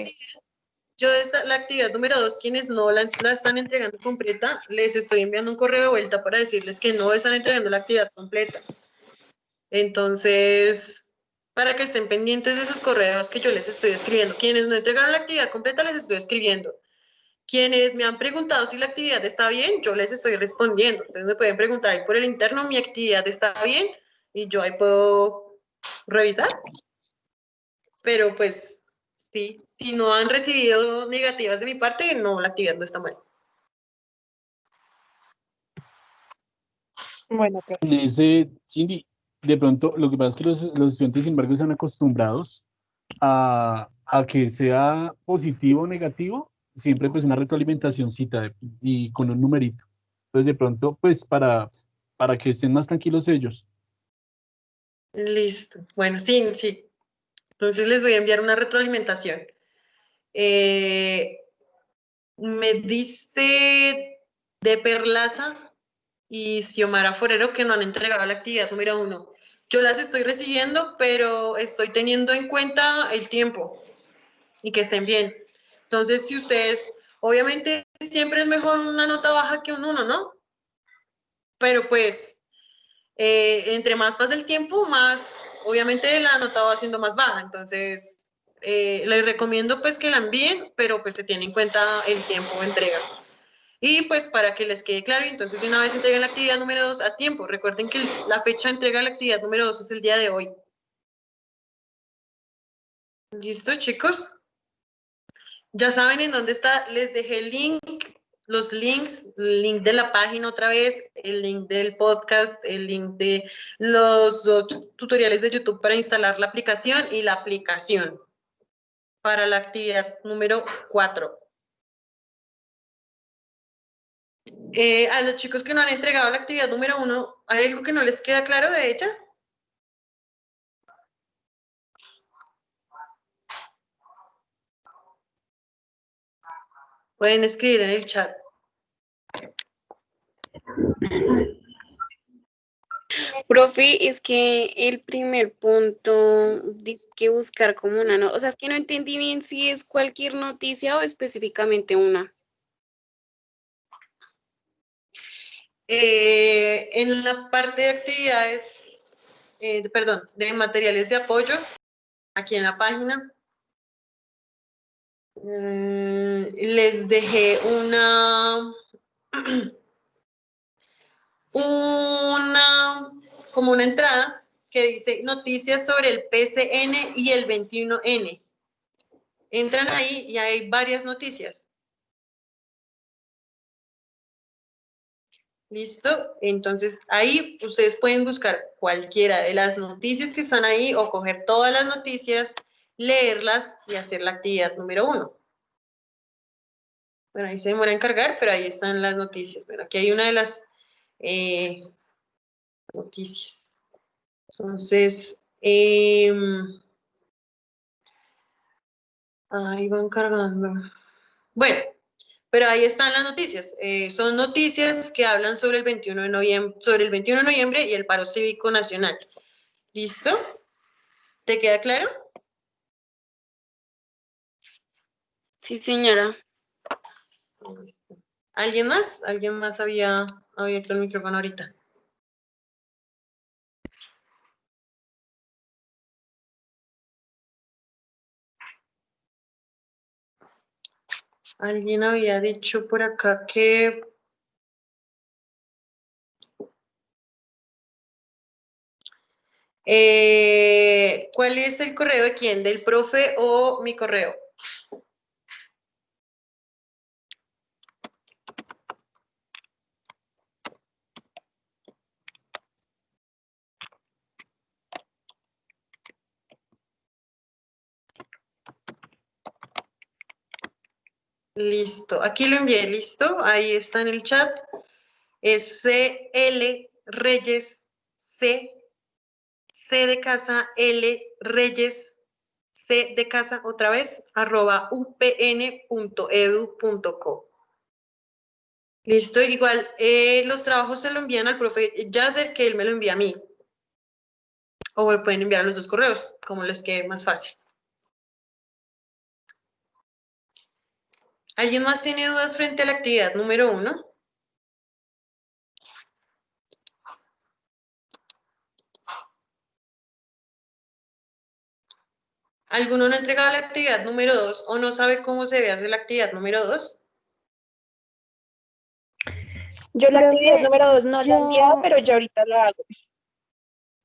la actividad número 2, quienes no la están entregando completa, les estoy enviando un correo de vuelta para decirles que no están entregando la actividad completa. Entonces, para que estén pendientes de esos correos que yo les estoy escribiendo. Quienes no entregaron la actividad completa, les estoy escribiendo. Quienes me han preguntado si la actividad está bien, yo les estoy respondiendo. Ustedes me pueden preguntar ahí por el interno, mi actividad está bien, y yo ahí puedo revisar. Pero pues, sí, si no han recibido negativas de mi parte, no, la actividad no está mal. Bueno, profe. En ese, Cindy, de pronto, lo que pasa es que los estudiantes, sin embargo, están acostumbrados a que sea positivo o negativo, siempre pues una retroalimentacióncita y con un numerito. Entonces, de pronto, pues para que estén más tranquilos ellos. Listo. Bueno, sí, sí. Entonces les voy a enviar una retroalimentación. Me diste de Perlaza y Xiomara Forero que no han entregado la actividad número 1. Yo las estoy recibiendo, pero estoy teniendo en cuenta el tiempo y que estén bien. Entonces, si ustedes, obviamente siempre es mejor una nota baja que un 1, ¿no? Pero pues, entre más pasa el tiempo, más, obviamente la nota va siendo más baja. Entonces, les recomiendo pues que la envíen, pero pues se tiene en cuenta el tiempo de entrega. Y pues para que les quede claro, entonces de una vez entreguen la actividad número 2 a tiempo. Recuerden que la fecha de entrega de la actividad número 2 es el día de hoy. ¿Listo, chicos? Ya saben en dónde está, les dejé el link, los links, el link de la página otra vez, el link del podcast, el link de los tutoriales de YouTube para instalar la aplicación y la aplicación para la actividad número 4. A los chicos que no han entregado la actividad número 1, ¿hay algo que no les queda claro de ella? Pueden escribir en el chat. Profe, es que el primer punto dice que buscar como una, o sea, es que no entendí bien si es cualquier noticia o específicamente una. En la parte de actividades, perdón, de materiales de apoyo, aquí en la página, les dejé como una entrada que dice noticias sobre el PCN y el 21N. Entran ahí y hay varias noticias. ¿Listo? Entonces ahí ustedes pueden buscar cualquiera de las noticias que están ahí o coger todas las noticias, leerlas y hacer la actividad número 1. Bueno, ahí se demora en cargar, pero ahí están las noticias. Bueno, aquí hay una de las noticias. Entonces, ahí van cargando. Bueno, pero ahí están las noticias. Son noticias que hablan sobre el 21 de noviembre, y el paro cívico nacional. ¿Listo? ¿Te queda claro? Sí, señora. Listo. ¿Alguien más? ¿Alguien más había abierto el micrófono ahorita? Alguien había dicho por acá que... ¿cuál es el correo de quién? ¿Del profe o mi correo? Listo, aquí lo envié, listo, ahí está en el chat. Es CL Reyes C de casa L Reyes C de casa otra vez @upn.edu.co. Listo, igual los trabajos se lo envían al profe Yasser, que él me lo envía a mí. O me pueden enviar los dos correos, como les quede más fácil. ¿Alguien más tiene dudas frente a la actividad número 1? ¿Alguno no ha entregado la actividad número 2 o no sabe cómo se debe hacer la actividad número 2? Yo la actividad Profe, número 2 no la he enviado, yo- pero ya ahorita la hago.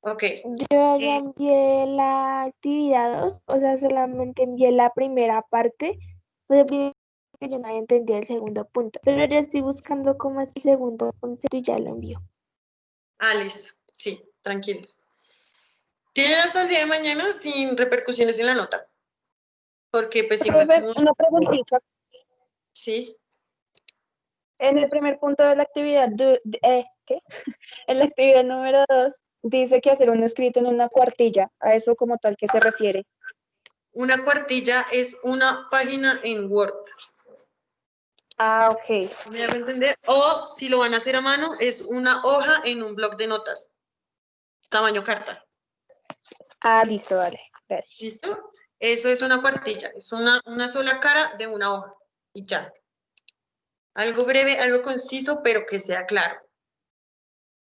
Ok. Yo ya envié la actividad 2, o sea, solamente envié la primera parte, pues el primero que yo no había entendido el segundo punto, pero ya estoy buscando cómo es el segundo punto y ya lo envío. Ah, listo. Sí, tranquilos. Tienen hasta el día de mañana sin repercusiones en la nota. Porque pues si Profe, encuentro una preguntita. sí. En el primer punto de la actividad, ¿qué? En la actividad número 2 dice que hacer un escrito en una cuartilla. ¿A eso como tal qué se refiere? Una cuartilla es una página en Word. Ah, ok. ¿Me hago entender? O si lo van a hacer a mano, es una hoja en un bloc de notas. Tamaño carta. Ah, listo, vale. Gracias. ¿Listo? Eso es una cuartilla. Es una sola cara de una hoja. Y ya. Algo breve, algo conciso, pero que sea claro.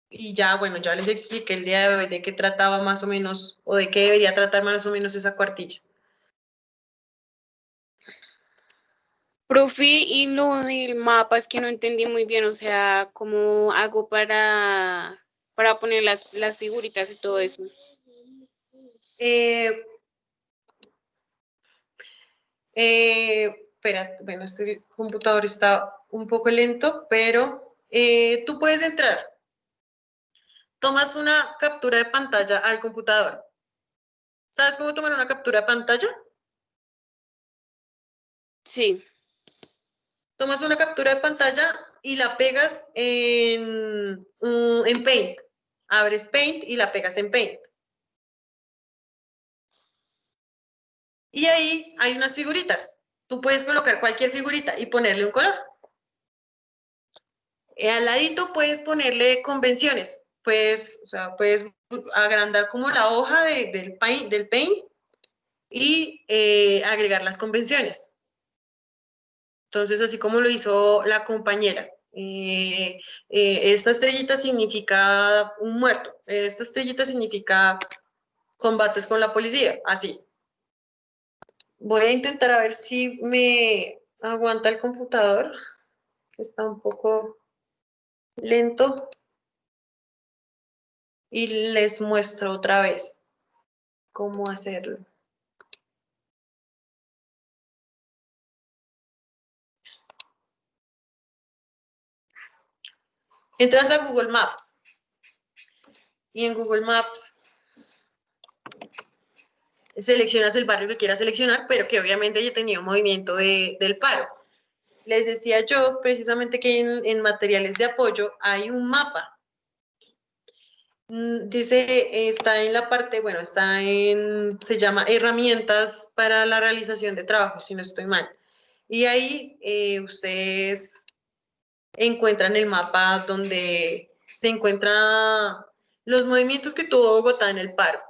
Y ya, bueno, ya les expliqué el día de hoy de qué trataba más o menos, o de qué debería tratar más o menos esa cuartilla. Profe, y lo del mapa es que no entendí muy bien, o sea, ¿cómo hago para poner las figuritas y todo eso? Espera, bueno, este computador está un poco lento, pero tú puedes entrar. Tomas una captura de pantalla al computador. ¿Sabes cómo tomar una captura de pantalla? Sí, Tomas una captura de pantalla y la pegas en Paint. Abres Paint y la pegas en Paint. Y ahí hay unas figuritas. Tú puedes colocar cualquier figurita y ponerle un color. Al ladito puedes ponerle convenciones. Puedes, o sea, puedes agrandar como la hoja del Paint y agregar las convenciones. Entonces, así como lo hizo la compañera. Esta estrellita significa un muerto. Esta estrellita significa combates con la policía. Así. Voy a intentar a ver si me aguanta el computador, que está un poco lento. Y les muestro otra vez cómo hacerlo. Entras a Google Maps y en Google Maps seleccionas el barrio que quieras seleccionar, pero que obviamente ya tenía un movimiento del paro. Les decía yo precisamente que en materiales de apoyo hay un mapa. Dice, está en la parte, bueno, se llama herramientas para la realización de trabajo, si no estoy mal. Y ahí ustedes encuentran el mapa donde se encuentran los movimientos que tuvo Bogotá en el paro.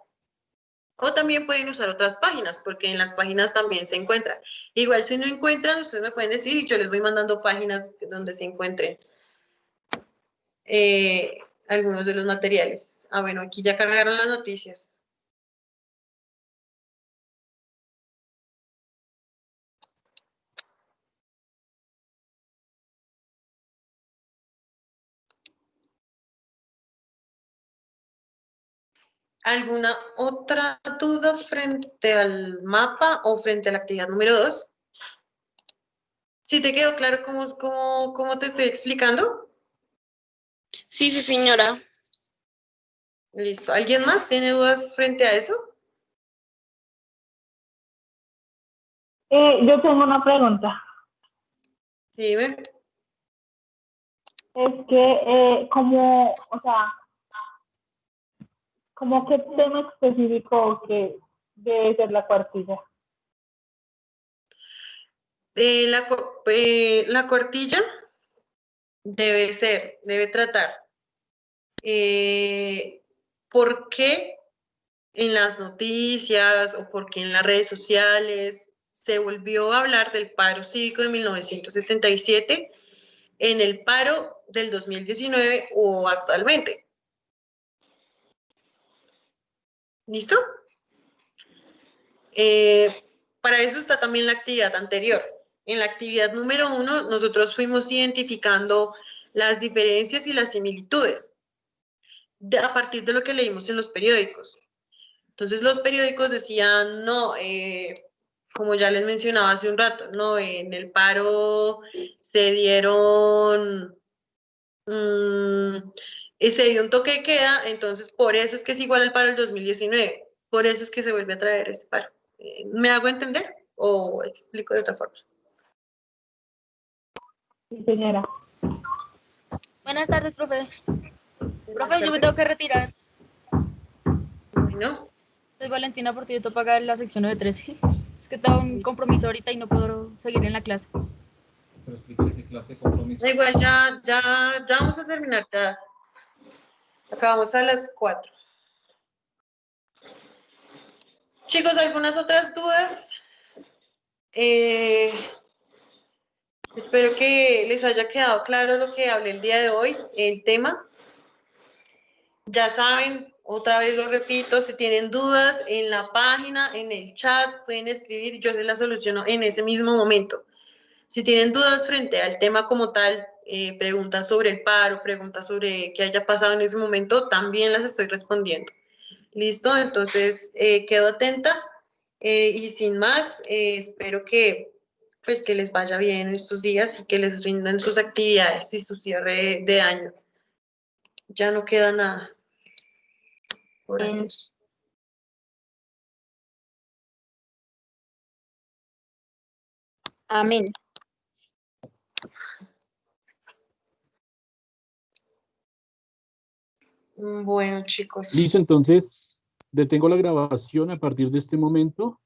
O también pueden usar otras páginas, porque en las páginas también se encuentra. Igual si no encuentran, ustedes me pueden decir y yo les voy mandando páginas donde se encuentren algunos de los materiales. Ah, bueno, aquí ya cargaron las noticias. ¿Alguna otra duda frente al mapa o frente a la actividad número 2? ¿Sí te quedó claro cómo te estoy explicando? sí, señora. Listo. ¿Alguien más tiene dudas frente a eso? Yo tengo una pregunta. Sí, dime. Es que, o sea, como qué tema específico que debe ser la cuartilla. La cuartilla debe tratar por qué en las noticias o por qué en las redes sociales se volvió a hablar del paro cívico de 1977 en el paro del 2019 o actualmente. ¿Listo? Para eso está también la actividad anterior. En la actividad número 1, nosotros fuimos identificando las diferencias y las similitudes a partir de lo que leímos en los periódicos. Entonces los periódicos decían, no, como ya les mencionaba hace un rato, no, en el paro se dieron, se dio un toque de queda, entonces por eso es que es igual al paro del 2019, por eso es que se vuelve a traer ese paro. ¿Me hago entender o explico de otra forma? Sí, señora. Buenas tardes, profe. Buenas Profe, yo me tardes. tengo que retirar. Bueno, Soy Valentina Portillo, paga la sección 913. Es que tengo un compromiso ahorita y no puedo seguir en la clase. Pero explíquele qué clase de compromiso. da igual, ya vamos a terminar, ya acabamos a las 4. Chicos, ¿algunas otras dudas? Espero que les haya quedado claro lo que hablé el día de hoy, el tema. Ya saben, otra vez lo repito, si tienen dudas en la página, en el chat, pueden escribir, yo les la soluciono en ese mismo momento. Si tienen dudas frente al tema como tal, preguntas sobre el paro, preguntas sobre qué haya pasado en ese momento, también las estoy respondiendo. ¿Listo? Entonces, quedo atenta y sin más, espero que, pues, que les vaya bien estos días y que les rindan sus actividades y su cierre de año. Ya no queda nada por hacer. Amén. Bueno, chicos. Listo, entonces detengo la grabación a partir de este momento.